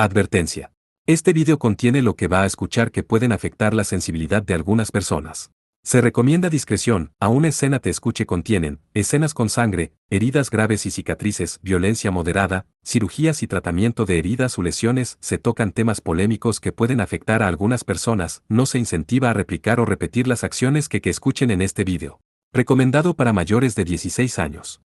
Advertencia. Este video contiene lo que va a escuchar que pueden afectar la sensibilidad de algunas personas. Se recomienda discreción, aún escena te escuche contienen, escenas con sangre, heridas graves y cicatrices, violencia moderada, cirugías y tratamiento de heridas o lesiones, se tocan temas polémicos que pueden afectar a algunas personas, no se incentiva a replicar o repetir las acciones que escuchen en este video. Recomendado para mayores de 16 años.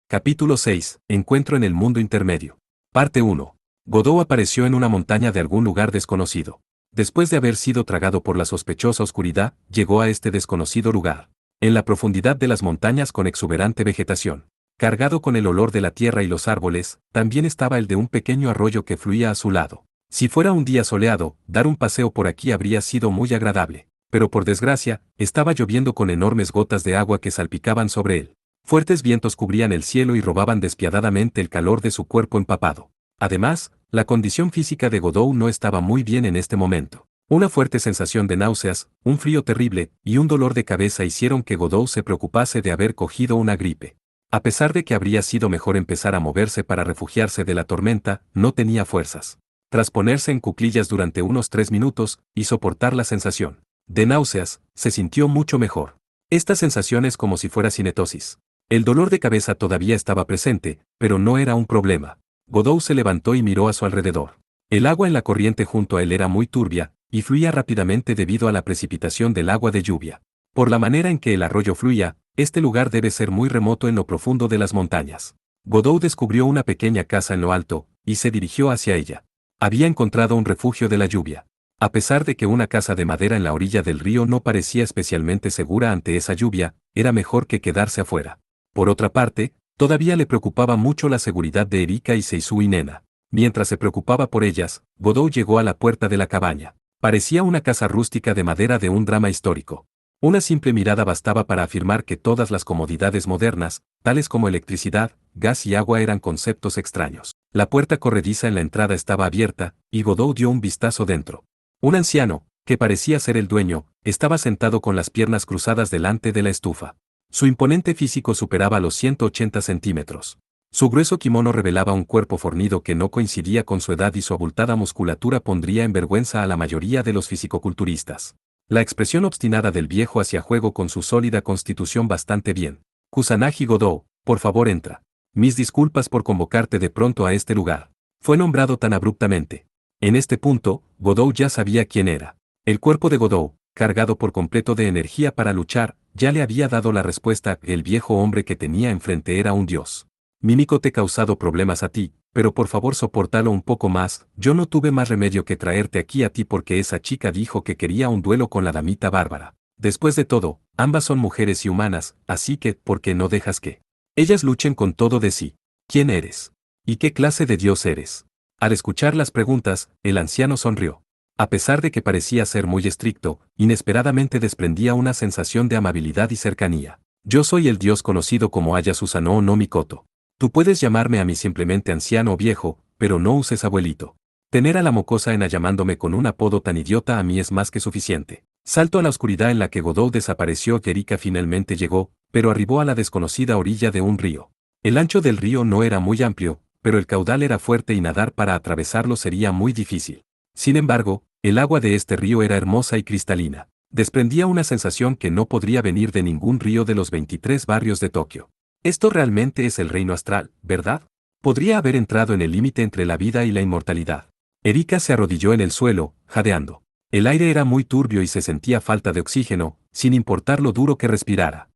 Capítulo 6. Encuentro en el mundo intermedio. Parte 1. Godot apareció en una montaña de algún lugar desconocido. Después de haber sido tragado por la sospechosa oscuridad, llegó a este desconocido lugar. En la profundidad de las montañas con exuberante vegetación, cargado con el olor de la tierra y los árboles, también estaba el de un pequeño arroyo que fluía a su lado. Si fuera un día soleado, dar un paseo por aquí habría sido muy agradable. Pero por desgracia, estaba lloviendo con enormes gotas de agua que salpicaban sobre él. Fuertes vientos cubrían el cielo y robaban despiadadamente el calor de su cuerpo empapado. Además, la condición física de Godot no estaba muy bien en este momento. Una fuerte sensación de náuseas, un frío terrible y un dolor de cabeza hicieron que Godot se preocupase de haber cogido una gripe. A pesar de que habría sido mejor empezar a moverse para refugiarse de la tormenta, no tenía fuerzas. Tras ponerse en cuclillas durante unos 3 minutos y soportar la sensación de náuseas, se sintió mucho mejor. Esta sensación es como si fuera cinetosis. El dolor de cabeza todavía estaba presente, pero no era un problema. Godot se levantó y miró a su alrededor. El agua en la corriente junto a él era muy turbia, y fluía rápidamente debido a la precipitación del agua de lluvia. Por la manera en que el arroyo fluía, este lugar debe ser muy remoto en lo profundo de las montañas. Godot descubrió una pequeña casa en lo alto, y se dirigió hacia ella. Había encontrado un refugio de la lluvia. A pesar de que una casa de madera en la orilla del río no parecía especialmente segura ante esa lluvia, era mejor que quedarse afuera. Por otra parte, todavía le preocupaba mucho la seguridad de Erika y Seisu y Nena. Mientras se preocupaba por ellas, Godot llegó a la puerta de la cabaña. Parecía una casa rústica de madera de un drama histórico. Una simple mirada bastaba para afirmar que todas las comodidades modernas, tales como electricidad, gas y agua eran conceptos extraños. La puerta corrediza en la entrada estaba abierta, y Godot dio un vistazo dentro. Un anciano, que parecía ser el dueño, estaba sentado con las piernas cruzadas delante de la estufa. Su imponente físico superaba los 180 centímetros. Su grueso kimono revelaba un cuerpo fornido que no coincidía con su edad y su abultada musculatura pondría en vergüenza a la mayoría de los fisicoculturistas. La expresión obstinada del viejo hacía juego con su sólida constitución bastante bien. Kusanagi Godot, por favor entra. Mis disculpas por convocarte de pronto a este lugar. Fue nombrado tan abruptamente. En este punto, Godot ya sabía quién era. El cuerpo de Godot, cargado por completo de energía para luchar, ya le había dado la respuesta. El viejo hombre que tenía enfrente era un dios. Mímico, te he causado problemas a ti, pero por favor sopórtalo un poco más. Yo no tuve más remedio que traerte aquí a ti porque esa chica dijo que quería un duelo con la damita Bárbara. Después de todo, ambas son mujeres y humanas, así que, ¿por qué no dejas que ellas luchen con todo de sí? ¿Quién eres? ¿Y qué clase de dios eres? Al escuchar las preguntas, el anciano sonrió. A pesar de que parecía ser muy estricto, inesperadamente desprendía una sensación de amabilidad y cercanía. Yo soy el dios conocido como Aya Susanoo no Mikoto. Tú puedes llamarme a mí simplemente anciano o viejo, pero no uses abuelito. Tener a la mocosa Ena llamándome con un apodo tan idiota a mí es más que suficiente. Salto a la oscuridad en la que Godot desapareció. Erika finalmente llegó, pero arribó a la desconocida orilla de un río. El ancho del río no era muy amplio, pero el caudal era fuerte y nadar para atravesarlo sería muy difícil. Sin embargo, el agua de este río era hermosa y cristalina. Desprendía una sensación que no podría venir de ningún río de los 23 barrios de Tokio. Esto realmente es el reino astral, ¿verdad? Podría haber entrado en el límite entre la vida y la inmortalidad. Erika se arrodilló en el suelo, jadeando. El aire era muy turbio y se sentía falta de oxígeno, sin importar lo duro que respirara.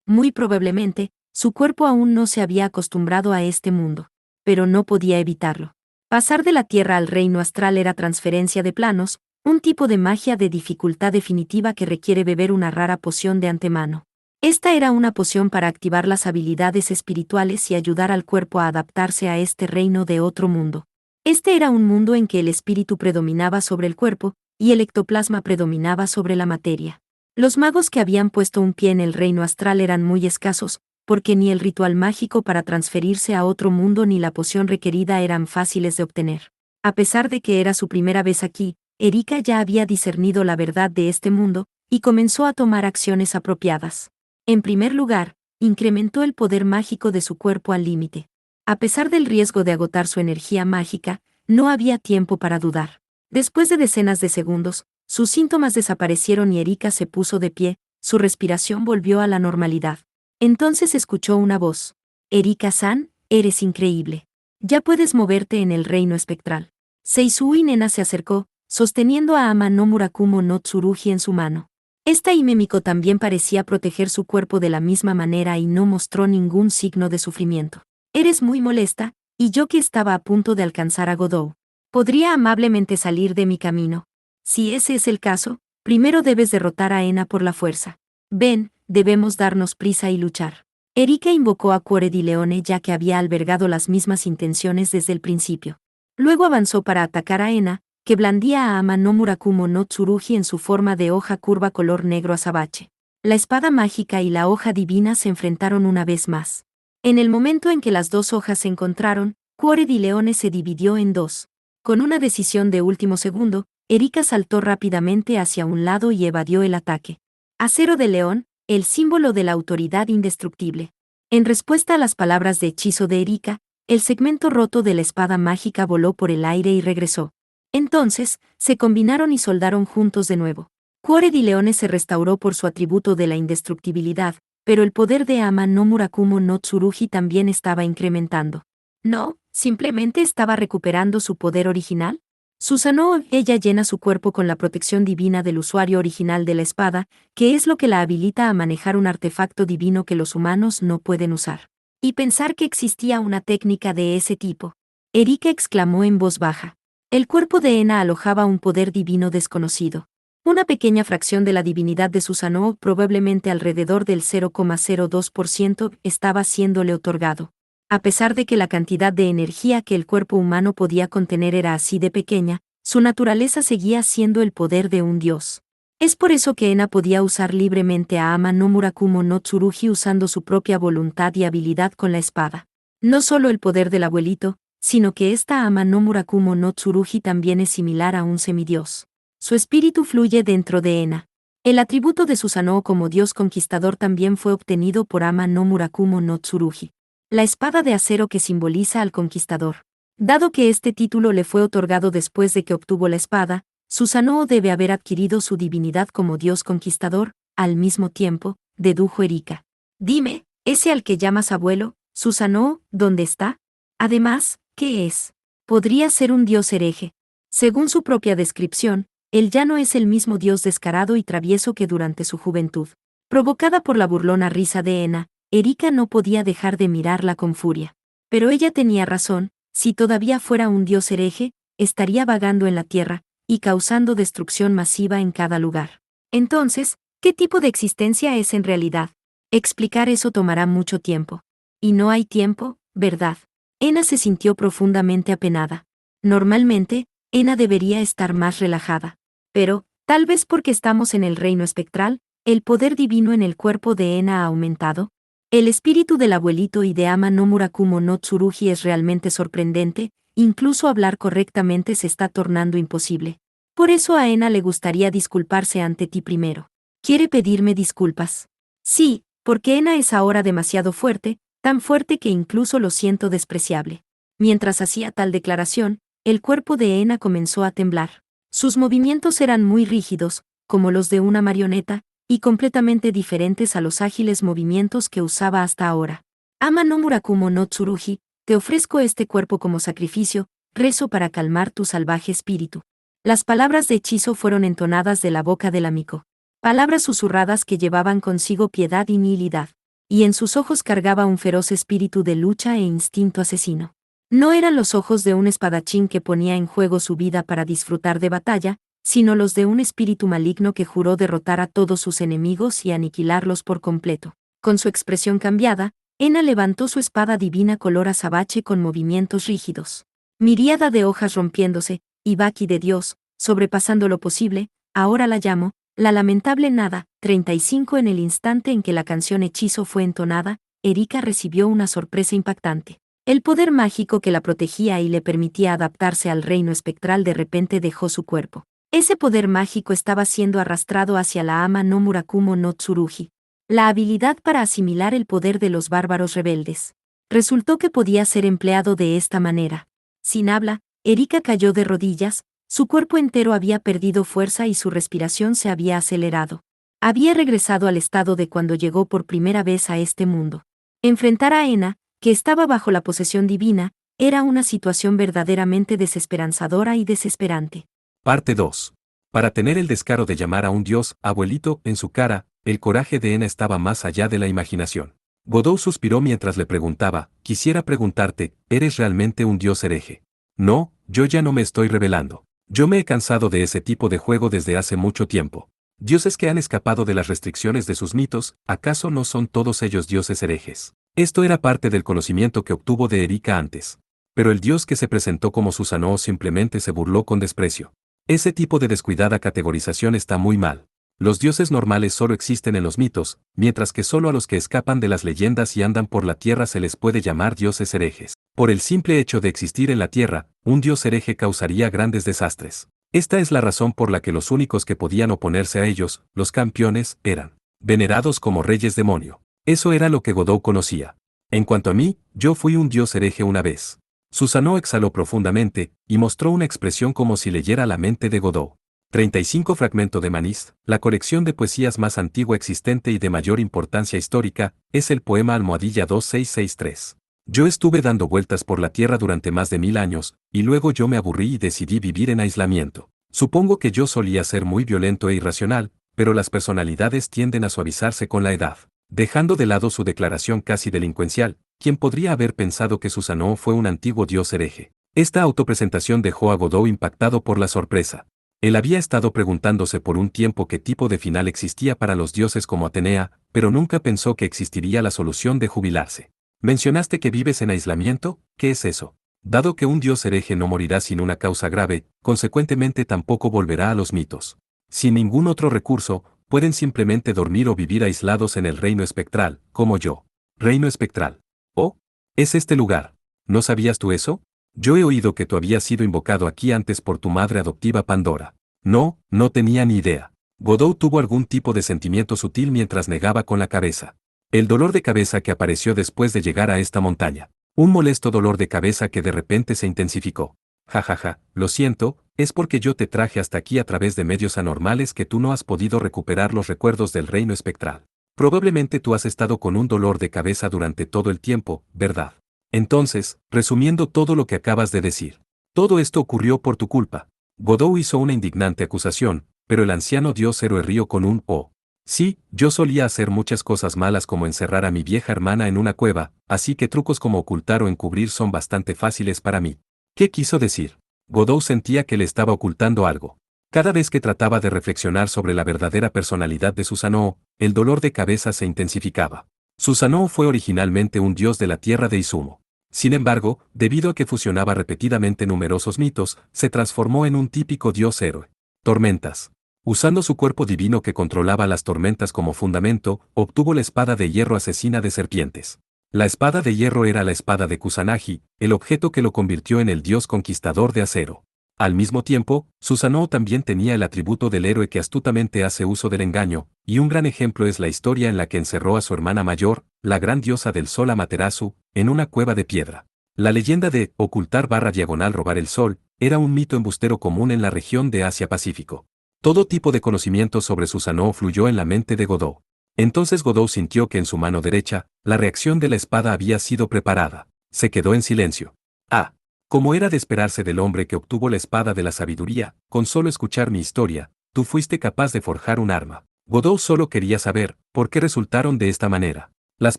Muy probablemente, su cuerpo aún no se había acostumbrado a este mundo. Pero no podía evitarlo. Pasar de la tierra al reino astral era transferencia de planos, un tipo de magia de dificultad definitiva que requiere beber una rara poción de antemano. Esta era una poción para activar las habilidades espirituales y ayudar al cuerpo a adaptarse a este reino de otro mundo. Este era un mundo en que el espíritu predominaba sobre el cuerpo, y el ectoplasma predominaba sobre la materia. Los magos que habían puesto un pie en el reino astral eran muy escasos, porque ni el ritual mágico para transferirse a otro mundo ni la poción requerida eran fáciles de obtener. A pesar de que era su primera vez aquí, Erika ya había discernido la verdad de este mundo, y comenzó a tomar acciones apropiadas. En primer lugar, incrementó el poder mágico de su cuerpo al límite. A pesar del riesgo de agotar su energía mágica, no había tiempo para dudar. Después de decenas de segundos, sus síntomas desaparecieron y Erika se puso de pie, su respiración volvió a la normalidad. Entonces escuchó una voz. Erika-san, eres increíble. Ya puedes moverte en el reino espectral. Seisui Nena se acercó, sosteniendo a Ama no Murakumo no Tsurugi en su mano. Esta Hime también parecía proteger su cuerpo de la misma manera y no mostró ningún signo de sufrimiento. Eres muy molesta, y yo que estaba a punto de alcanzar a Godou. ¿Podría amablemente salir de mi camino? Si ese es el caso, primero debes derrotar a Ena por la fuerza. Ven, debemos darnos prisa y luchar. Erika invocó a Cuore di Leone ya que había albergado las mismas intenciones desde el principio. Luego avanzó para atacar a Ena, que blandía a Ama no Murakumo no Tsurugi en su forma de hoja curva color negro azabache. La espada mágica y la hoja divina se enfrentaron una vez más. En el momento en que las dos hojas se encontraron, Cuore di Leone se dividió en dos. Con una decisión de último segundo, Erika saltó rápidamente hacia un lado y evadió el ataque. Acero de león, el símbolo de la autoridad indestructible. En respuesta a las palabras de hechizo de Erika, el segmento roto de la espada mágica voló por el aire y regresó. Entonces, se combinaron y soldaron juntos de nuevo. Cuore di Leone se restauró por su atributo de la indestructibilidad, pero el poder de Ama no Murakumo no Tsurugi también estaba incrementando. No, simplemente estaba recuperando su poder original. Susanoo, ella llena su cuerpo con la protección divina del usuario original de la espada, que es lo que la habilita a manejar un artefacto divino que los humanos no pueden usar. Y pensar que existía una técnica de ese tipo. Erika exclamó en voz baja. El cuerpo de Ena alojaba un poder divino desconocido. Una pequeña fracción de la divinidad de Susanoo, probablemente alrededor del 0,02%, estaba siéndole otorgado. A pesar de que la cantidad de energía que el cuerpo humano podía contener era así de pequeña, su naturaleza seguía siendo el poder de un dios. Es por eso que Ena podía usar libremente a Ama no Murakumo no Tsurugi usando su propia voluntad y habilidad con la espada. No solo el poder del abuelito, sino que esta Ama no Murakumo no Tsurugi también es similar a un semidios. Su espíritu fluye dentro de Ena. El atributo de Susanoo como dios conquistador también fue obtenido por Ama no Murakumo no Tsurugi. La espada de acero que simboliza al conquistador. Dado que este título le fue otorgado después de que obtuvo la espada, Susanoo debe haber adquirido su divinidad como dios conquistador, al mismo tiempo, dedujo Erika. Dime, ese al que llamas abuelo, Susanoo, ¿dónde está? Además, ¿qué es? Podría ser un dios hereje. Según su propia descripción, él ya no es el mismo dios descarado y travieso que durante su juventud. Provocada por la burlona risa de Ena, Erika no podía dejar de mirarla con furia. Pero ella tenía razón, si todavía fuera un dios hereje, estaría vagando en la tierra, y causando destrucción masiva en cada lugar. Entonces, ¿qué tipo de existencia es en realidad? Explicar eso tomará mucho tiempo. Y no hay tiempo, ¿verdad? Ena se sintió profundamente apenada. Normalmente, Ena debería estar más relajada. Pero, tal vez porque estamos en el reino espectral, el poder divino en el cuerpo de Ena ha aumentado. El espíritu del abuelito y de Ama no Murakumo no Tsurugi es realmente sorprendente, incluso hablar correctamente se está tornando imposible. Por eso a Ena le gustaría disculparse ante ti primero. ¿Quiere pedirme disculpas? Sí, porque Ena es ahora demasiado fuerte, tan fuerte que incluso lo siento despreciable. Mientras hacía tal declaración, el cuerpo de Ena comenzó a temblar. Sus movimientos eran muy rígidos, como los de una marioneta, y completamente diferentes a los ágiles movimientos que usaba hasta ahora. Ama no Murakumo no Tsurugi, te ofrezco este cuerpo como sacrificio, rezo para calmar tu salvaje espíritu. Las palabras de hechizo fueron entonadas de la boca del amigo. Palabras susurradas que llevaban consigo piedad y nihilidad. Y en sus ojos cargaba un feroz espíritu de lucha e instinto asesino. No eran los ojos de un espadachín que ponía en juego su vida para disfrutar de batalla, sino los de un espíritu maligno que juró derrotar a todos sus enemigos y aniquilarlos por completo. Con su expresión cambiada, Ena levantó su espada divina color azabache con movimientos rígidos. Miríada de hojas rompiéndose, y Baki de Dios, sobrepasando lo posible, ahora la llamo, la lamentable nada. 35 En el instante en que la canción hechizo fue entonada, Erika recibió una sorpresa impactante. El poder mágico que la protegía y le permitía adaptarse al reino espectral de repente dejó su cuerpo. Ese poder mágico estaba siendo arrastrado hacia la Ama no Murakumo no Tsurugi. la habilidad para asimilar el poder de los bárbaros rebeldes. Resultó que podía ser empleado de esta manera. Sin habla, Erika cayó de rodillas, su cuerpo entero había perdido fuerza y su respiración se había acelerado. Había regresado al estado de cuando llegó por primera vez a este mundo. Enfrentar a Ena, que estaba bajo la posesión divina, era una situación verdaderamente desesperanzadora y desesperante. Parte 2. Para tener el descaro de llamar a un dios abuelito en su cara, el coraje de Ena estaba más allá de la imaginación. Godot suspiró mientras le preguntaba, quisiera preguntarte, ¿eres realmente un dios hereje? No, yo ya no me estoy rebelando. Yo me he cansado de ese tipo de juego desde hace mucho tiempo. Dioses que han escapado de las restricciones de sus mitos, ¿acaso no son todos ellos dioses herejes? Esto era parte del conocimiento que obtuvo de Erika antes. Pero el dios que se presentó como Susanoo simplemente se burló con desprecio. Ese tipo de descuidada categorización está muy mal. Los dioses normales solo existen en los mitos, mientras que solo a los que escapan de las leyendas y andan por la tierra se les puede llamar dioses herejes. Por el simple hecho de existir en la tierra, un dios hereje causaría grandes desastres. Esta es la razón por la que los únicos que podían oponerse a ellos, los campeones, eran venerados como reyes demonio. Eso era lo que Godot conocía. En cuanto a mí, yo fui un dios hereje una vez. Susanoo exhaló profundamente, y mostró una expresión como si leyera la mente de Godot. 35 Fragmento de Manís, la colección de poesías más antigua existente y de mayor importancia histórica, es el poema Almohadilla 2663. Yo estuve dando vueltas por la tierra durante más de 1000 años, y luego yo me aburrí y decidí vivir en aislamiento. Supongo que yo solía ser muy violento e irracional, pero las personalidades tienden a suavizarse con la edad. Dejando de lado su declaración casi delincuencial, ¿quién podría haber pensado que Susanoo fue un antiguo dios hereje? Esta autopresentación dejó a Godot impactado por la sorpresa. Él había estado preguntándose por un tiempo qué tipo de final existía para los dioses como Atenea, pero nunca pensó que existiría la solución de jubilarse. ¿Mencionaste que vives en aislamiento? ¿Qué es eso? Dado que un dios hereje no morirá sin una causa grave, consecuentemente tampoco volverá a los mitos. Sin ningún otro recurso, pueden simplemente dormir o vivir aislados en el reino espectral, como yo. Reino espectral. Oh, es este lugar. ¿No sabías tú eso? Yo he oído que tú habías sido invocado aquí antes por tu madre adoptiva Pandora. No, no tenía ni idea. Godot tuvo algún tipo de sentimiento sutil mientras negaba con la cabeza. El dolor de cabeza que apareció después de llegar a esta montaña. Un molesto dolor de cabeza que de repente se intensificó. Jajaja, lo siento, es porque yo te traje hasta aquí a través de medios anormales que tú no has podido recuperar los recuerdos del reino espectral. Probablemente tú has estado con un dolor de cabeza durante todo el tiempo, ¿verdad? Entonces, resumiendo todo lo que acabas de decir, todo esto ocurrió por tu culpa. Godot hizo una indignante acusación, pero el anciano dios héroe rió con un oh. Sí, yo solía hacer muchas cosas malas como encerrar a mi vieja hermana en una cueva, así que trucos como ocultar o encubrir son bastante fáciles para mí. ¿Qué quiso decir? Godot sentía que le estaba ocultando algo. Cada vez que trataba de reflexionar sobre la verdadera personalidad de Susanoo, el dolor de cabeza se intensificaba. Susanoo fue originalmente un dios de la tierra de Izumo. Sin embargo, debido a que fusionaba repetidamente numerosos mitos, se transformó en un típico dios héroe. Tormentas. Usando su cuerpo divino que controlaba las tormentas como fundamento, obtuvo la espada de hierro asesina de serpientes. La espada de hierro era la espada de Kusanagi, el objeto que lo convirtió en el dios conquistador de acero. Al mismo tiempo, Susanoo también tenía el atributo del héroe que astutamente hace uso del engaño, y un gran ejemplo es la historia en la que encerró a su hermana mayor, la gran diosa del sol Amaterasu, en una cueva de piedra. La leyenda de ocultar / robar el sol era un mito embustero común en la región de Asia-Pacífico. Todo tipo de conocimiento sobre Susanoo fluyó en la mente de Godot. Entonces Godot sintió que en su mano derecha, la reacción de la espada había sido preparada. Se quedó en silencio. Ah. Como era de esperarse del hombre que obtuvo la espada de la sabiduría, con solo escuchar mi historia, tú fuiste capaz de forjar un arma. Godot solo quería saber, ¿por qué resultaron de esta manera? Las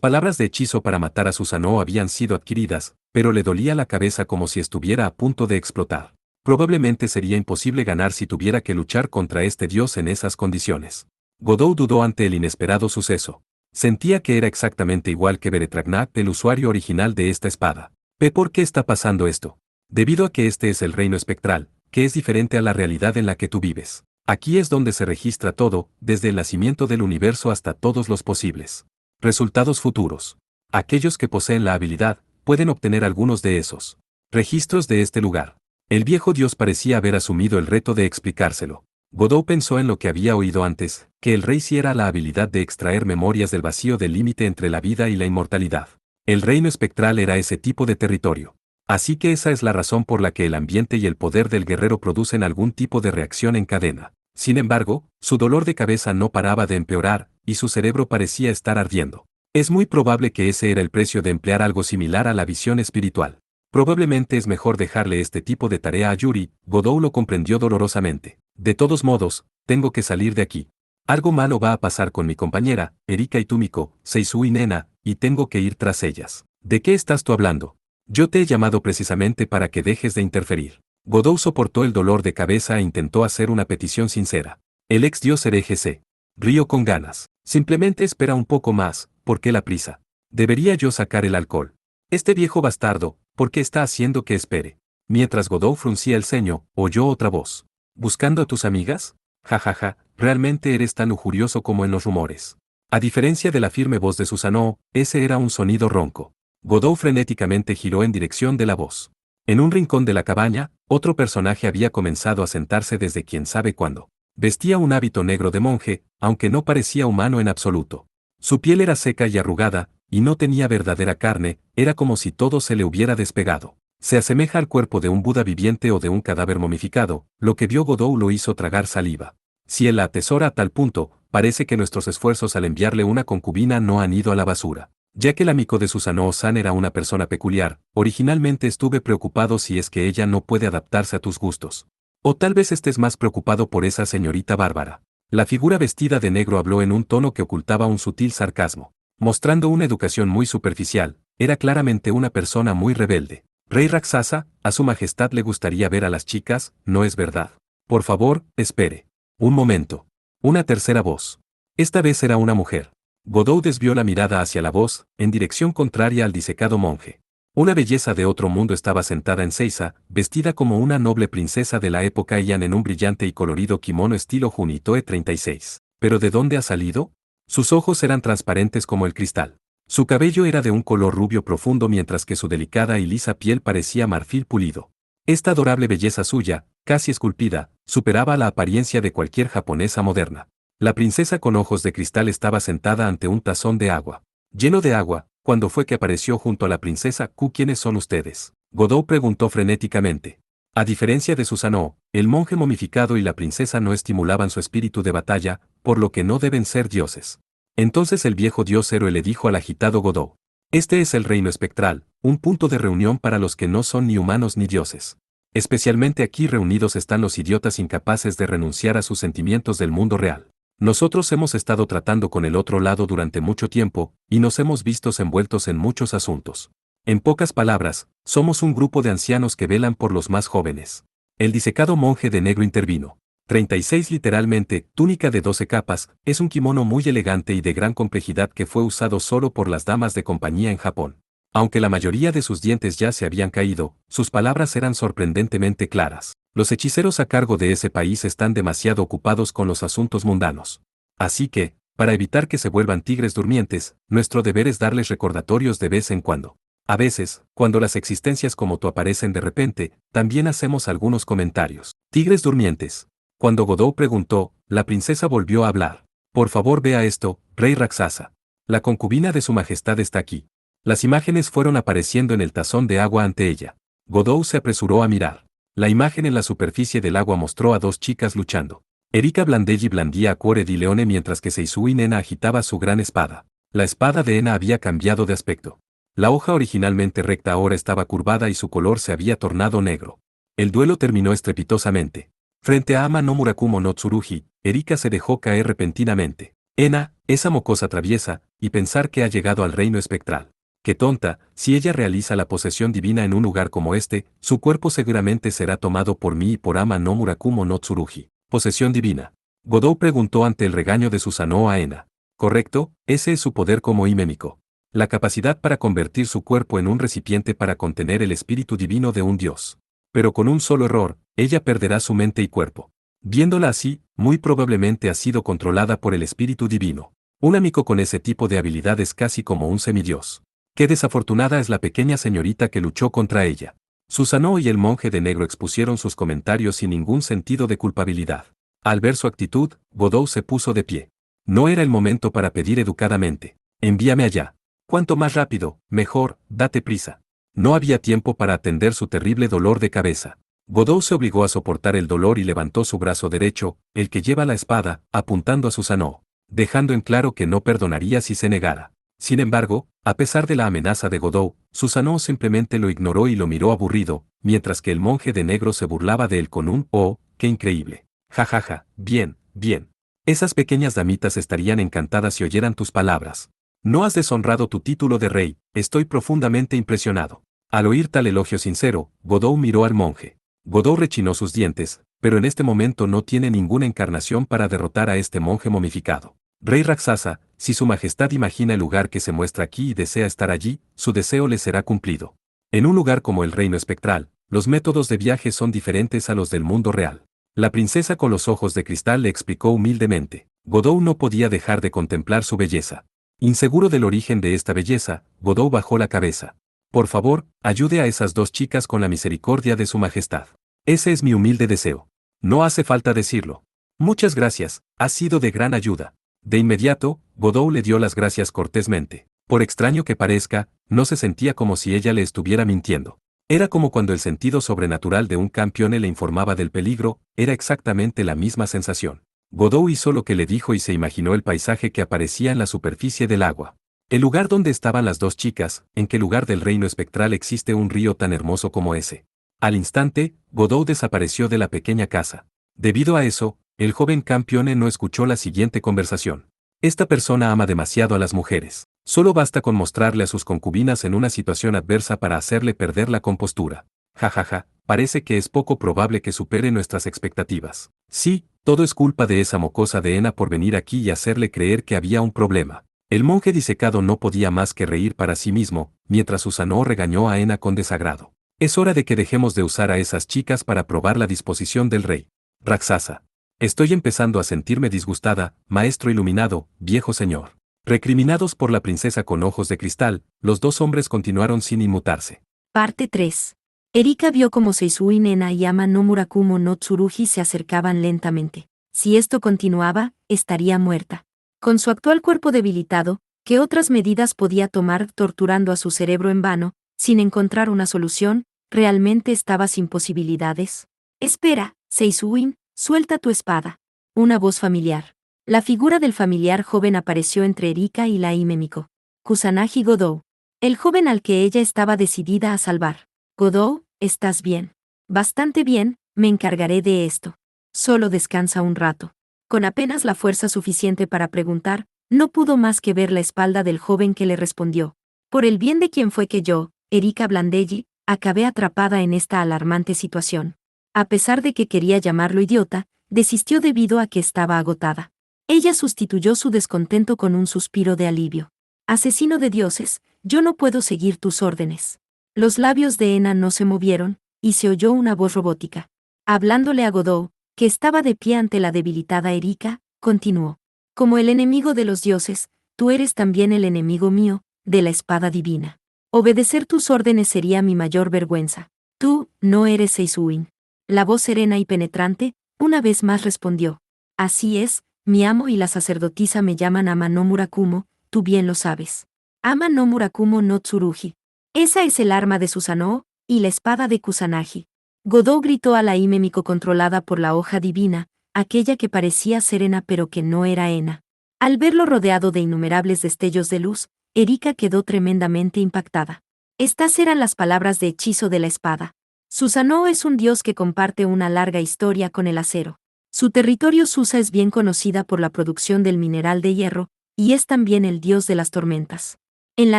palabras de hechizo para matar a Susanoo habían sido adquiridas, pero le dolía la cabeza como si estuviera a punto de explotar. Probablemente sería imposible ganar si tuviera que luchar contra este dios en esas condiciones. Godot dudó ante el inesperado suceso. Sentía que era exactamente igual que Beretragnat, el usuario original de esta espada. ¿Por qué está pasando esto? Debido a que este es el reino espectral, que es diferente a la realidad en la que tú vives. Aquí es donde se registra todo, desde el nacimiento del universo hasta todos los posibles resultados futuros. Aquellos que poseen la habilidad, pueden obtener algunos de esos registros de este lugar. El viejo dios parecía haber asumido el reto de explicárselo. Godot pensó en lo que había oído antes, que el rey sí era la habilidad de extraer memorias del vacío del límite entre la vida y la inmortalidad. El reino espectral era ese tipo de territorio. Así que esa es la razón por la que el ambiente y el poder del guerrero producen algún tipo de reacción en cadena. Sin embargo, su dolor de cabeza no paraba de empeorar, y su cerebro parecía estar ardiendo. Es muy probable que ese era el precio de emplear algo similar a la visión espiritual. Probablemente es mejor dejarle este tipo de tarea a Yuri. Godot lo comprendió dolorosamente. De todos modos, tengo que salir de aquí. Algo malo va a pasar con mi compañera, Erika y Tumiko, Seisu y Nena, y tengo que ir tras ellas. ¿De qué estás tú hablando? Yo te he llamado precisamente para que dejes de interferir. Godot soportó el dolor de cabeza e intentó hacer una petición sincera. El ex dios hereje se rió con ganas. Simplemente espera un poco más, ¿por qué la prisa? ¿Debería yo sacar el alcohol? Este viejo bastardo, ¿por qué está haciendo que espere? Mientras Godot fruncía el ceño, oyó otra voz. ¿Buscando a tus amigas? Jajaja, realmente eres tan lujurioso como en los rumores. A diferencia de la firme voz de Susanoo, ese era un sonido ronco. Godot frenéticamente giró en dirección de la voz. En un rincón de la cabaña, otro personaje había comenzado a sentarse desde quién sabe cuándo. Vestía un hábito negro de monje, aunque no parecía humano en absoluto. Su piel era seca y arrugada, y no tenía verdadera carne, era como si todo se le hubiera despegado. Se asemeja al cuerpo de un Buda viviente o de un cadáver momificado. Lo que vio Godot lo hizo tragar saliva. Si él la atesora a tal punto, parece que nuestros esfuerzos al enviarle una concubina no han ido a la basura. Ya que el amigo de Susanoo-san era una persona peculiar, originalmente estuve preocupado si es que ella no puede adaptarse a tus gustos. O tal vez estés más preocupado por esa señorita bárbara. La figura vestida de negro habló en un tono que ocultaba un sutil sarcasmo. Mostrando una educación muy superficial, era claramente una persona muy rebelde. Rey Raksasa, a su majestad le gustaría ver a las chicas, ¿no es verdad? Por favor, espere. Un momento. Una tercera voz. Esta vez era una mujer. Godot desvió la mirada hacia la voz, en dirección contraria al disecado monje. Una belleza de otro mundo estaba sentada en Seiza, vestida como una noble princesa de la época Heian en un brillante y colorido kimono estilo Junitoe 36. ¿Pero de dónde ha salido? Sus ojos eran transparentes como el cristal. Su cabello era de un color rubio profundo mientras que su delicada y lisa piel parecía marfil pulido. Esta adorable belleza suya, casi esculpida, superaba la apariencia de cualquier japonesa moderna. La princesa con ojos de cristal estaba sentada ante un tazón de agua. Lleno de agua, cuando fue que apareció junto a la princesa Q. ¿Quiénes son ustedes? Godot preguntó frenéticamente. A diferencia de Susanoo, el monje momificado y la princesa no estimulaban su espíritu de batalla, por lo que no deben ser dioses. Entonces el viejo dios héroe le dijo al agitado Godot. Este es el reino espectral, un punto de reunión para los que no son ni humanos ni dioses. Especialmente aquí reunidos están los idiotas incapaces de renunciar a sus sentimientos del mundo real. Nosotros hemos estado tratando con el otro lado durante mucho tiempo, y nos hemos visto envueltos en muchos asuntos. En pocas palabras, somos un grupo de ancianos que velan por los más jóvenes. El disecado monje de negro intervino. 36 literalmente, túnica de 12 capas, es un kimono muy elegante y de gran complejidad que fue usado solo por las damas de compañía en Japón. Aunque la mayoría de sus dientes ya se habían caído, sus palabras eran sorprendentemente claras. Los hechiceros a cargo de ese país están demasiado ocupados con los asuntos mundanos. Así que, para evitar que se vuelvan tigres durmientes, nuestro deber es darles recordatorios de vez en cuando. A veces, cuando las existencias como tú aparecen de repente, también hacemos algunos comentarios. Tigres durmientes. Cuando Godot preguntó, la princesa volvió a hablar. Por favor vea esto, rey Raksasa. La concubina de su majestad está aquí. Las imágenes fueron apareciendo en el tazón de agua ante ella. Godot se apresuró a mirar. La imagen en la superficie del agua mostró a dos chicas luchando. Erika Blandelli blandía a Cuore di Leone mientras que Seisui Nena agitaba su gran espada. La espada de Ena había cambiado de aspecto. La hoja originalmente recta ahora estaba curvada y su color se había tornado negro. El duelo terminó estrepitosamente. Frente a Ama no Murakumo no Tsurugi, Erika se dejó caer repentinamente. Ena, esa mocosa traviesa, y pensar que ha llegado al reino espectral. Qué tonta, si ella realiza la posesión divina en un lugar como este, su cuerpo seguramente será tomado por mí y por Ama no Murakumo no Tsurugi. Posesión divina. Godot preguntó ante el regaño de Susanoo a Ena. Correcto, ese es su poder como Himemiko. La capacidad para convertir su cuerpo en un recipiente para contener el espíritu divino de un dios. Pero con un solo error, ella perderá su mente y cuerpo. Viéndola así, muy probablemente ha sido controlada por el espíritu divino. Un amigo con ese tipo de habilidad es casi como un semidios. Qué desafortunada es la pequeña señorita que luchó contra ella. Susanoo y el monje de negro expusieron sus comentarios sin ningún sentido de culpabilidad. Al ver su actitud, Godot se puso de pie. No era el momento para pedir educadamente. Envíame allá. Cuanto más rápido, mejor, date prisa. No había tiempo para atender su terrible dolor de cabeza. Godot se obligó a soportar el dolor y levantó su brazo derecho, el que lleva la espada, apuntando a Susanoo, dejando en claro que no perdonaría si se negara. Sin embargo, a pesar de la amenaza de Godot, Susanoo simplemente lo ignoró y lo miró aburrido, mientras que el monje de negro se burlaba de él con un «Oh, qué increíble. Jajaja, bien, bien. Esas pequeñas damitas estarían encantadas si oyeran tus palabras. No has deshonrado tu título de rey, estoy profundamente impresionado». Al oír tal elogio sincero, Godot miró al monje. Godot rechinó sus dientes, pero en este momento no tiene ninguna encarnación para derrotar a este monje momificado. Rey Raksasa, si su majestad imagina el lugar que se muestra aquí y desea estar allí, su deseo le será cumplido. En un lugar como el reino espectral, los métodos de viaje son diferentes a los del mundo real. La princesa con los ojos de cristal le explicó humildemente. Godot no podía dejar de contemplar su belleza. Inseguro del origen de esta belleza, Godot bajó la cabeza. Por favor, ayude a esas dos chicas con la misericordia de su majestad. Ese es mi humilde deseo. No hace falta decirlo. Muchas gracias, ha sido de gran ayuda. De inmediato, Godot le dio las gracias cortésmente. Por extraño que parezca, no se sentía como si ella le estuviera mintiendo. Era como cuando el sentido sobrenatural de un campeón le informaba del peligro, era exactamente la misma sensación. Godot hizo lo que le dijo y se imaginó el paisaje que aparecía en la superficie del agua. El lugar donde estaban las dos chicas, en qué lugar del reino espectral existe un río tan hermoso como ese. Al instante, Godot desapareció de la pequeña casa. Debido a eso, el joven campeone no escuchó la siguiente conversación. Esta persona ama demasiado a las mujeres. Solo basta con mostrarle a sus concubinas en una situación adversa para hacerle perder la compostura. Jajaja, parece que es poco probable que supere nuestras expectativas. Sí, todo es culpa de esa mocosa de Ena por venir aquí y hacerle creer que había un problema. El monje disecado no podía más que reír para sí mismo, mientras Susanoo regañó a Ena con desagrado. Es hora de que dejemos de usar a esas chicas para probar la disposición del rey. Raksasa. Estoy empezando a sentirme disgustada, maestro iluminado, viejo señor. Recriminados por la princesa con ojos de cristal, los dos hombres continuaron sin inmutarse. Parte 3. Erika vio cómo Seisui Nena y Ama no Murakumo no Tsurugi se acercaban lentamente. Si esto continuaba, estaría muerta. Con su actual cuerpo debilitado, ¿qué otras medidas podía tomar torturando a su cerebro en vano, sin encontrar una solución? ¿Realmente estaba sin posibilidades? Espera, Seisui, suelta tu espada. Una voz familiar. La figura del familiar joven apareció entre Erika y la Himemiko. Kusanagi Godot. El joven al que ella estaba decidida a salvar. Godot, ¿estás bien? Bastante bien, me encargaré de esto. Solo descansa un rato. Con apenas la fuerza suficiente para preguntar, no pudo más que ver la espalda del joven que le respondió. Por el bien de quien fue que yo, Erika Blandelli, acabé atrapada en esta alarmante situación. A pesar de que quería llamarlo idiota, desistió debido a que estaba agotada. Ella sustituyó su descontento con un suspiro de alivio. Asesino de dioses, yo no puedo seguir tus órdenes. Los labios de Ena no se movieron, y se oyó una voz robótica. Hablándole a Godot, que estaba de pie ante la debilitada Erika, continuó. Como el enemigo de los dioses, tú eres también el enemigo mío, de la espada divina. Obedecer tus órdenes sería mi mayor vergüenza. Tú, no eres Seisuin. La voz serena y penetrante, una vez más respondió. Así es, mi amo y la sacerdotisa me llaman Ama no Murakumo, tú bien lo sabes. Ama no Murakumo no Tsurugi. Esa es el arma de Susanoo, y la espada de Kusanagi. Godot gritó a la Himemiko controlada por la hoja divina, aquella que parecía serena pero que no era Ena. Al verlo rodeado de innumerables destellos de luz, Erika quedó tremendamente impactada. Estas eran las palabras de hechizo de la espada. Susanoo es un dios que comparte una larga historia con el acero. Su territorio Susa es bien conocida por la producción del mineral de hierro, y es también el dios de las tormentas. En la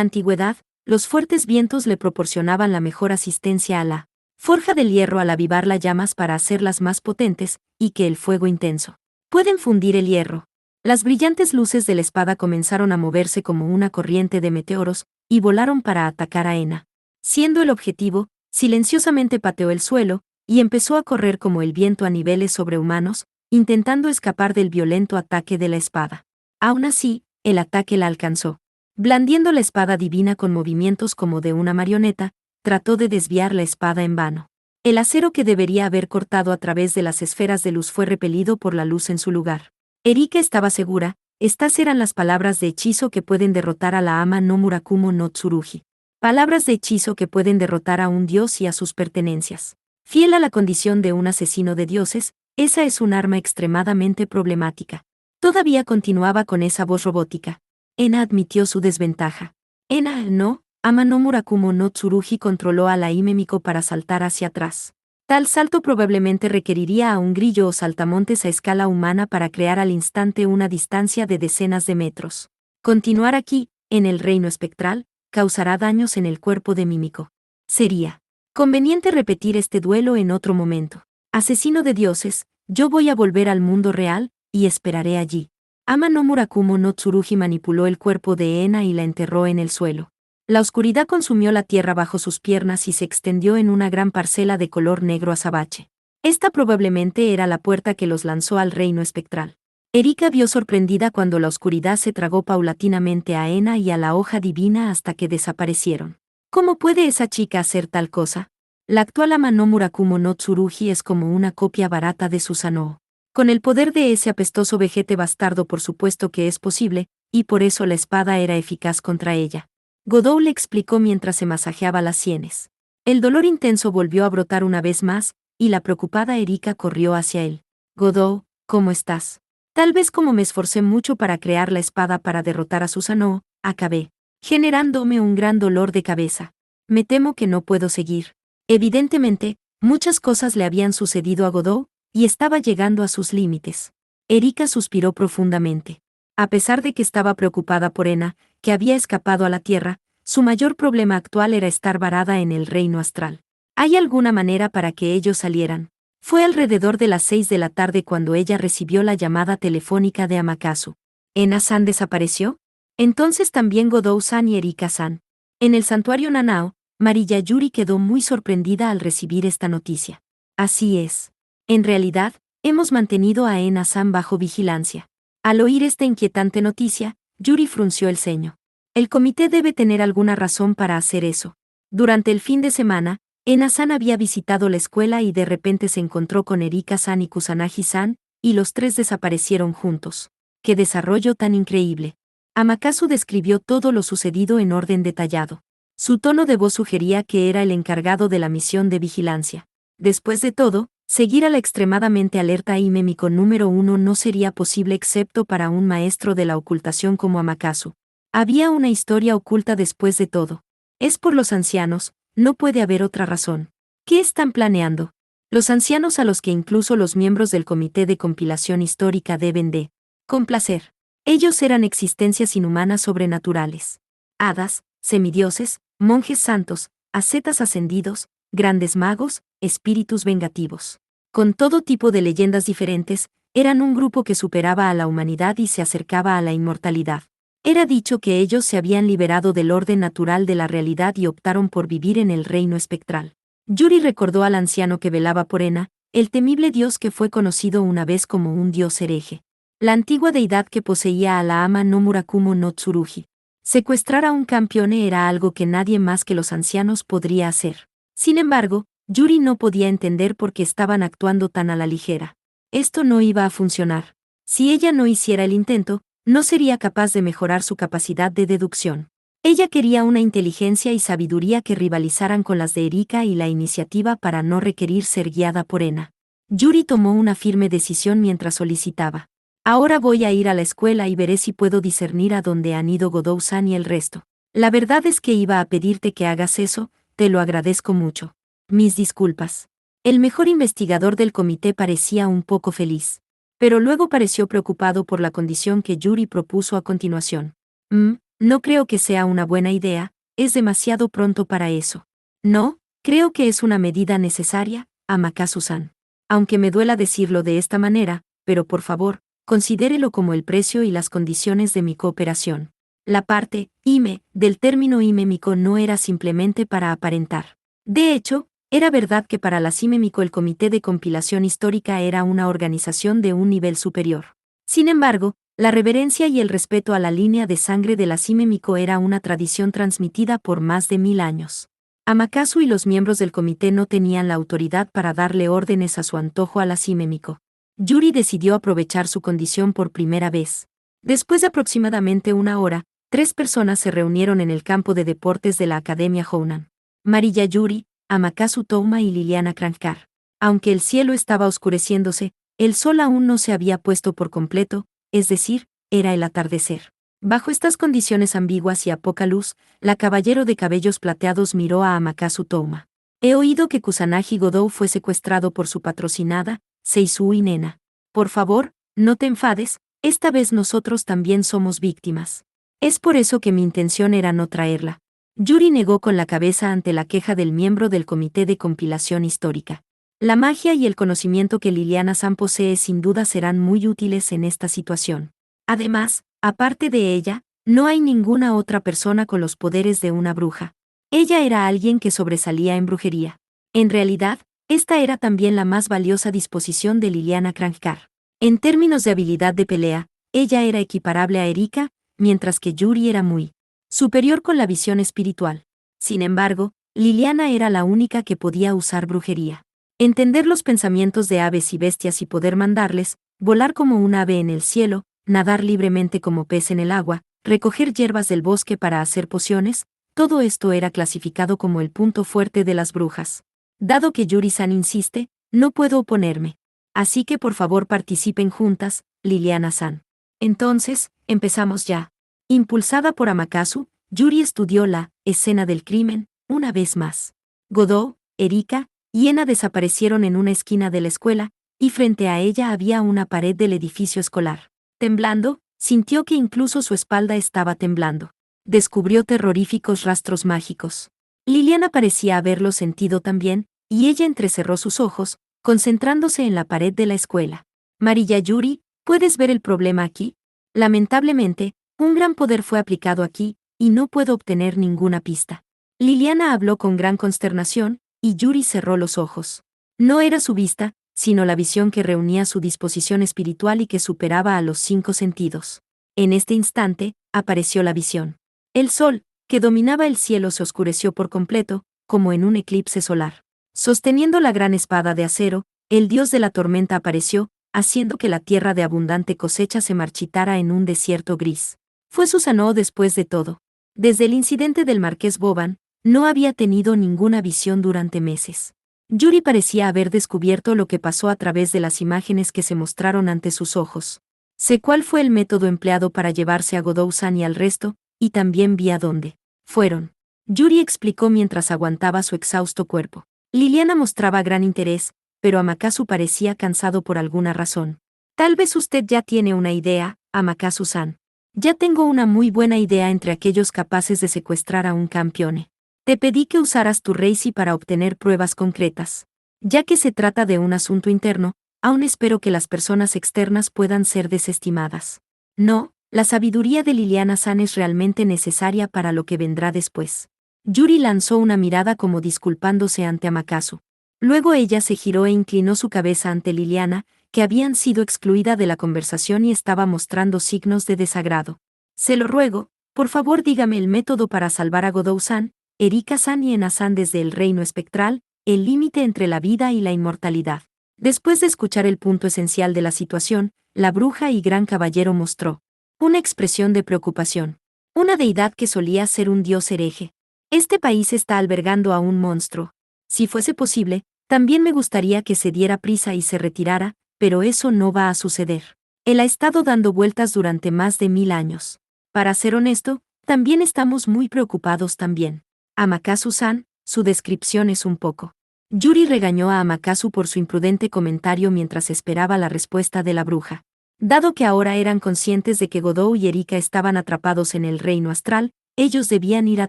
antigüedad, los fuertes vientos le proporcionaban la mejor asistencia a la forja del hierro al avivar las llamas para hacerlas más potentes, y que el fuego intenso pueden fundir el hierro. Las brillantes luces de la espada comenzaron a moverse como una corriente de meteoros, y volaron para atacar a Ena. Siendo el objetivo, silenciosamente pateó el suelo, y empezó a correr como el viento a niveles sobrehumanos, intentando escapar del violento ataque de la espada. Aún así, el ataque la alcanzó. Blandiendo la espada divina con movimientos como de una marioneta, trató de desviar la espada en vano. El acero que debería haber cortado a través de las esferas de luz fue repelido por la luz en su lugar. Erika estaba segura, estas eran las palabras de hechizo que pueden derrotar a la ama no Murakumo no Tsurugi. Palabras de hechizo que pueden derrotar a un dios y a sus pertenencias. Fiel a la condición de un asesino de dioses, esa es un arma extremadamente problemática. Todavía continuaba con esa voz robótica. Ena admitió su desventaja. Ena, no, ama no Murakumo no Tsurugi controló a la Himemiko para saltar hacia atrás. Tal salto probablemente requeriría a un grillo o saltamontes a escala humana para crear al instante una distancia de decenas de metros. Continuar aquí, en el reino espectral, causará daños en el cuerpo de Mímico. Sería conveniente repetir este duelo en otro momento. Asesino de dioses, yo voy a volver al mundo real, y esperaré allí. Ama no Murakumo no Tsurugi manipuló el cuerpo de Ena y la enterró en el suelo. La oscuridad consumió la tierra bajo sus piernas y se extendió en una gran parcela de color negro azabache. Esta probablemente era la puerta que los lanzó al reino espectral. Erika vio sorprendida cuando la oscuridad se tragó paulatinamente a Ena y a la hoja divina hasta que desaparecieron. ¿Cómo puede esa chica hacer tal cosa? La actual ama no Murakumo no Tsurugi es como una copia barata de Susanoo. Con el poder de ese apestoso vejete bastardo por supuesto que es posible, y por eso la espada era eficaz contra ella. Godot le explicó mientras se masajeaba las sienes. El dolor intenso volvió a brotar una vez más, y la preocupada Erika corrió hacia él. Godot, ¿cómo estás? Tal vez como me esforcé mucho para crear la espada para derrotar a Susanoo, acabé generándome un gran dolor de cabeza. Me temo que no puedo seguir. Evidentemente, muchas cosas le habían sucedido a Godot, y estaba llegando a sus límites. Erika suspiró profundamente. A pesar de que estaba preocupada por Ena, que había escapado a la Tierra, su mayor problema actual era estar varada en el reino astral. ¿Hay alguna manera para que ellos salieran? Fue alrededor de las 6 de la tarde cuando ella recibió la llamada telefónica de Amakasu. ¿Ena-san desapareció? Entonces también Godou-san y Erika-san. En el santuario Nanao, Mariya Yuri quedó muy sorprendida al recibir esta noticia. Así es. En realidad, hemos mantenido a Ena-san bajo vigilancia. Al oír esta inquietante noticia, Yuri frunció el ceño. El comité debe tener alguna razón para hacer eso. Durante el fin de semana, Ena-san había visitado la escuela y de repente se encontró con Erika-san y Kusanagi-san, y los tres desaparecieron juntos. ¡Qué desarrollo tan increíble! Amakasu describió todo lo sucedido en orden detallado. Su tono de voz sugería que era el encargado de la misión de vigilancia. Después de todo, seguir a la extremadamente alerta Himemiko número 1 no sería posible excepto para un maestro de la ocultación como Amakasu. Había una historia oculta después de todo. Es por los ancianos, no puede haber otra razón. ¿Qué están planeando? Los ancianos a los que incluso los miembros del Comité de Compilación Histórica deben de complacer. Ellos eran existencias inhumanas sobrenaturales. Hadas, semidioses, monjes santos, ascetas ascendidos, grandes magos, espíritus vengativos. Con todo tipo de leyendas diferentes, eran un grupo que superaba a la humanidad y se acercaba a la inmortalidad. Era dicho que ellos se habían liberado del orden natural de la realidad y optaron por vivir en el reino espectral. Yuri recordó al anciano que velaba por Ena, el temible dios que fue conocido una vez como un dios hereje. La antigua deidad que poseía a la ama no Murakumo no Tsurugi. Secuestrar a un campeone era algo que nadie más que los ancianos podría hacer. Sin embargo, Yuri no podía entender por qué estaban actuando tan a la ligera. Esto no iba a funcionar. Si ella no hiciera el intento, no sería capaz de mejorar su capacidad de deducción. Ella quería una inteligencia y sabiduría que rivalizaran con las de Erika y la iniciativa para no requerir ser guiada por Ena. Yuri tomó una firme decisión mientras solicitaba. Ahora voy a ir a la escuela y veré si puedo discernir a dónde han ido Godou-san y el resto. La verdad es que iba a pedirte que hagas eso, te lo agradezco mucho. Mis disculpas. El mejor investigador del comité parecía un poco feliz. Pero luego pareció preocupado por la condición que Yuri propuso a continuación. No creo que sea una buena idea, es demasiado pronto para eso. No, creo que es una medida necesaria, Amakasu-san. Aunque me duela decirlo de esta manera, pero por favor, considérelo como el precio y las condiciones de mi cooperación. La parte, hime, del término himemiko no era simplemente para aparentar. De hecho, era verdad que para la himemiko el Comité de Compilación Histórica era una organización de un nivel superior. Sin embargo, la reverencia y el respeto a la línea de sangre de la himemiko era una tradición transmitida por más de 1000 años. Amakatsu y los miembros del comité no tenían la autoridad para darle órdenes a su antojo al asímémico. Yuri decidió aprovechar su condición por primera vez. Después de aproximadamente una hora, 3 personas se reunieron en el campo de deportes de la Academia Hounan. Mariya Yuri, Amakatsu Touma y Liliana Krankar. Aunque el cielo estaba oscureciéndose, el sol aún no se había puesto por completo, es decir, era el atardecer. Bajo estas condiciones ambiguas y a poca luz, la caballero de cabellos plateados miró a Amakatsu Touma. He oído que Kusanagi Godou fue secuestrado por su patrocinada, Seisui Nena. Por favor, no te enfades, esta vez nosotros también somos víctimas. Es por eso que mi intención era no traerla. Yuri negó con la cabeza ante la queja del miembro del Comité de Compilación Histórica. La magia y el conocimiento que Liliana-san posee sin duda serán muy útiles en esta situación. Además, aparte de ella, no hay ninguna otra persona con los poderes de una bruja. Ella era alguien que sobresalía en brujería. En realidad, esta era también la más valiosa disposición de Liliana Krankar. En términos de habilidad de pelea, ella era equiparable a Erika, mientras que Yuri era muy superior con la visión espiritual. Sin embargo, Liliana era la única que podía usar brujería. Entender los pensamientos de aves y bestias y poder mandarles, volar como un ave en el cielo, nadar libremente como pez en el agua, recoger hierbas del bosque para hacer pociones, todo esto era clasificado como el punto fuerte de las brujas. Dado que Yuri-san insiste, no puedo oponerme. Así que por favor participen juntas, Liliana-san. Entonces, empezamos ya. Impulsada por Amakatsu, Yuri estudió la escena del crimen, una vez más. Godou, Erika y Ena desaparecieron en una esquina de la escuela, y frente a ella había una pared del edificio escolar. Temblando, sintió que incluso su espalda estaba temblando. Descubrió terroríficos rastros mágicos. Liliana parecía haberlo sentido también, y ella entrecerró sus ojos, concentrándose en la pared de la escuela. Mariya Yuri, ¿puedes ver el problema aquí? Lamentablemente, un gran poder fue aplicado aquí, y no puedo obtener ninguna pista. Liliana habló con gran consternación, y Yuri cerró los ojos. No era su vista, sino la visión que reunía su disposición espiritual y que superaba a los 5 sentidos. En este instante, apareció la visión. El sol, que dominaba el cielo, se oscureció por completo, como en un eclipse solar. Sosteniendo la gran espada de acero, el dios de la tormenta apareció, haciendo que la tierra de abundante cosecha se marchitara en un desierto gris. Fue Susanoo después de todo. Desde el incidente del marqués Boban, no había tenido ninguna visión durante meses. Yuri parecía haber descubierto lo que pasó a través de las imágenes que se mostraron ante sus ojos. Sé cuál fue el método empleado para llevarse a Godou-san y al resto, y también vi a dónde fueron. Yuri explicó mientras aguantaba su exhausto cuerpo. Liliana mostraba gran interés, pero Amakatsu parecía cansado por alguna razón. Tal vez usted ya tiene una idea, Amakatsu-san. Ya tengo una muy buena idea entre aquellos capaces de secuestrar a un campeone. Te pedí que usaras tu Reiki para obtener pruebas concretas. Ya que se trata de un asunto interno, aún espero que las personas externas puedan ser desestimadas. No, la sabiduría de Liliana-san es realmente necesaria para lo que vendrá después. Yuri lanzó una mirada como disculpándose ante Amakatsu. Luego ella se giró e inclinó su cabeza ante Liliana, que habían sido excluida de la conversación y estaba mostrando signos de desagrado. Se lo ruego, por favor dígame el método para salvar a Godou-san, Erika-san y Ena-san desde el reino espectral, el límite entre la vida y la inmortalidad. Después de escuchar el punto esencial de la situación, la bruja y gran caballero mostró una expresión de preocupación. Una deidad que solía ser un dios hereje. Este país está albergando a un monstruo. Si fuese posible, también me gustaría que se diera prisa y se retirara, pero eso no va a suceder. Él ha estado dando vueltas durante más de 1000 años. Para ser honesto, también estamos muy preocupados también. Amakatsu-san, su descripción es un poco. Yuri regañó a Amakatsu por su imprudente comentario mientras esperaba la respuesta de la bruja. Dado que ahora eran conscientes de que Godou y Erika estaban atrapados en el reino astral, ellos debían ir a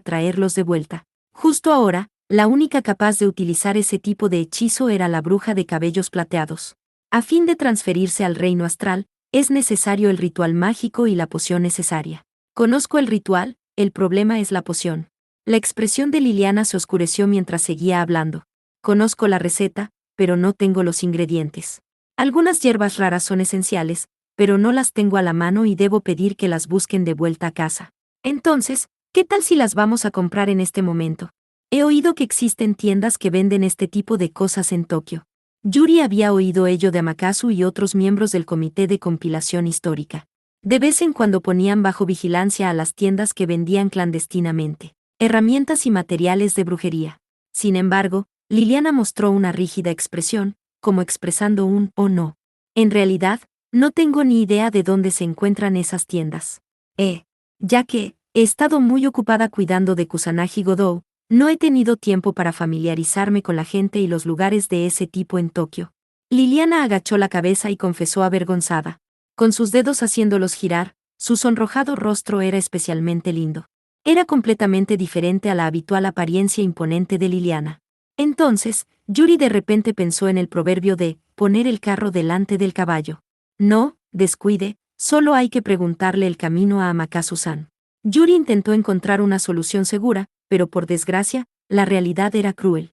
traerlos de vuelta. Justo ahora, la única capaz de utilizar ese tipo de hechizo era la bruja de cabellos plateados. A fin de transferirse al reino astral, es necesario el ritual mágico y la poción necesaria. Conozco el ritual, el problema es la poción. La expresión de Liliana se oscureció mientras seguía hablando. Conozco la receta, pero no tengo los ingredientes. Algunas hierbas raras son esenciales, pero no las tengo a la mano y debo pedir que las busquen de vuelta a casa. Entonces, ¿qué tal si las vamos a comprar en este momento? He oído que existen tiendas que venden este tipo de cosas en Tokio. Yuri había oído ello de Amakasu y otros miembros del Comité de Compilación Histórica. De vez en cuando ponían bajo vigilancia a las tiendas que vendían clandestinamente herramientas y materiales de brujería. Sin embargo, Liliana mostró una rígida expresión, como expresando un «oh no». En realidad, no tengo ni idea de dónde se encuentran esas tiendas. Ya que he estado muy ocupada cuidando de Kusanagi Godou, no he tenido tiempo para familiarizarme con la gente y los lugares de ese tipo en Tokio. Liliana agachó la cabeza y confesó avergonzada. Con sus dedos haciéndolos girar, su sonrojado rostro era especialmente lindo. Era completamente diferente a la habitual apariencia imponente de Liliana. Entonces, Yuri de repente pensó en el proverbio de poner el carro delante del caballo. No, descuide, solo hay que preguntarle el camino a Amakasu-san. Yuri intentó encontrar una solución segura, pero por desgracia, la realidad era cruel.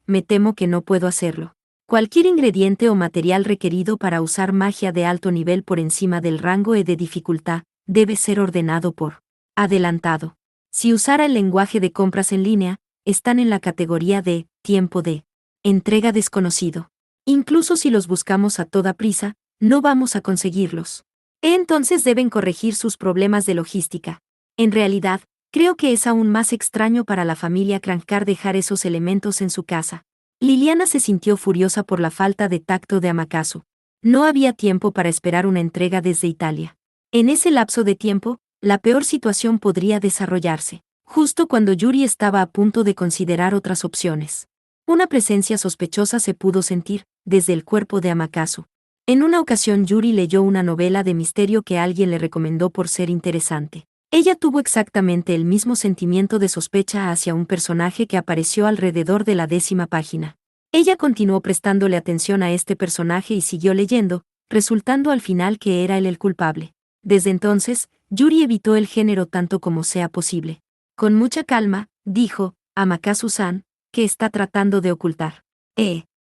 Me temo que no puedo hacerlo. Cualquier ingrediente o material requerido para usar magia de alto nivel por encima del rango E de dificultad debe ser ordenado por adelantado. Si usara el lenguaje de compras en línea, están en la categoría de tiempo de entrega desconocido. Incluso si los buscamos a toda prisa, no vamos a conseguirlos. Entonces deben corregir sus problemas de logística. En realidad, creo que es aún más extraño para la familia Krankar dejar esos elementos en su casa. Liliana se sintió furiosa por la falta de tacto de Amakasu. No había tiempo para esperar una entrega desde Italia. En ese lapso de tiempo, la peor situación podría desarrollarse, justo cuando Yuri estaba a punto de considerar otras opciones. Una presencia sospechosa se pudo sentir, desde el cuerpo de Amakasu. En una ocasión Yuri leyó una novela de misterio que alguien le recomendó por ser interesante. Ella tuvo exactamente el mismo sentimiento de sospecha hacia un personaje que apareció alrededor de la 10ª página. Ella continuó prestándole atención a este personaje y siguió leyendo, resultando al final que era él el culpable. Desde entonces, Yuri evitó el género tanto como sea posible. Con mucha calma, dijo, Amakasu-san, ¿qué está tratando de ocultar?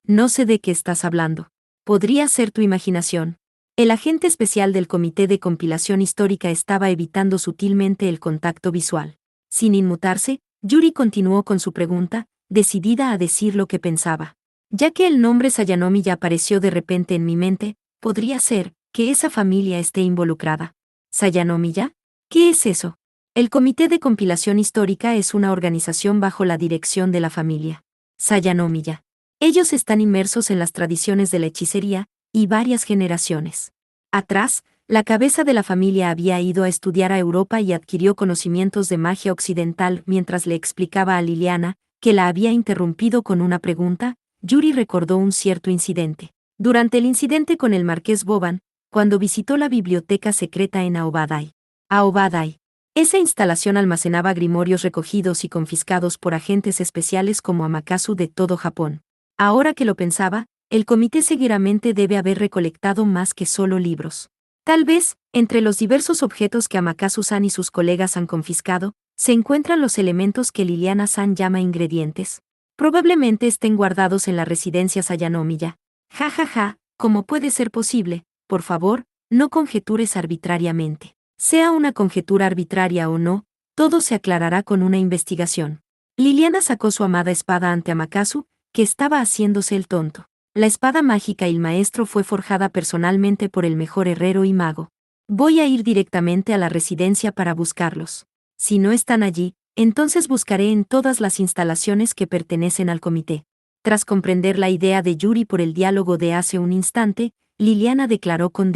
No sé de qué estás hablando. Podría ser tu imaginación. El agente especial del Comité de Compilación Histórica estaba evitando sutilmente el contacto visual. Sin inmutarse, Yuri continuó con su pregunta, decidida a decir lo que pensaba. Ya que el nombre Sayanomiya apareció de repente en mi mente, podría ser que esa familia esté involucrada. ¿Sayanomiya? ¿Qué es eso? El Comité de Compilación Histórica es una organización bajo la dirección de la familia Sayanomiya. Ellos están inmersos en las tradiciones de la hechicería, y varias generaciones atrás, la cabeza de la familia había ido a estudiar a Europa y adquirió conocimientos de magia occidental mientras le explicaba a Liliana, que la había interrumpido con una pregunta. Yuri recordó un cierto incidente. Durante el incidente con el marqués Boban, cuando visitó la biblioteca secreta en Aobadai. Aobadai. Esa instalación almacenaba grimorios recogidos y confiscados por agentes especiales como Amakasu de todo Japón. Ahora que lo pensaba, el comité seguramente debe haber recolectado más que solo libros. Tal vez, entre los diversos objetos que Amakasu-san y sus colegas han confiscado, se encuentran los elementos que Liliana-san llama ingredientes. Probablemente estén guardados en la residencia Sayanomiya. Ja ja ja, ¿cómo puede ser posible? Por favor, no conjetures arbitrariamente. Sea una conjetura arbitraria o no, todo se aclarará con una investigación. Liliana sacó su amada espada ante Amakasu, que estaba haciéndose el tonto. La espada mágica y el maestro fue forjada personalmente por el mejor herrero y mago. Voy a ir directamente a la residencia para buscarlos. Si no están allí, entonces buscaré en todas las instalaciones que pertenecen al comité. Tras comprender la idea de Yuri por el diálogo de hace un instante, Liliana declaró con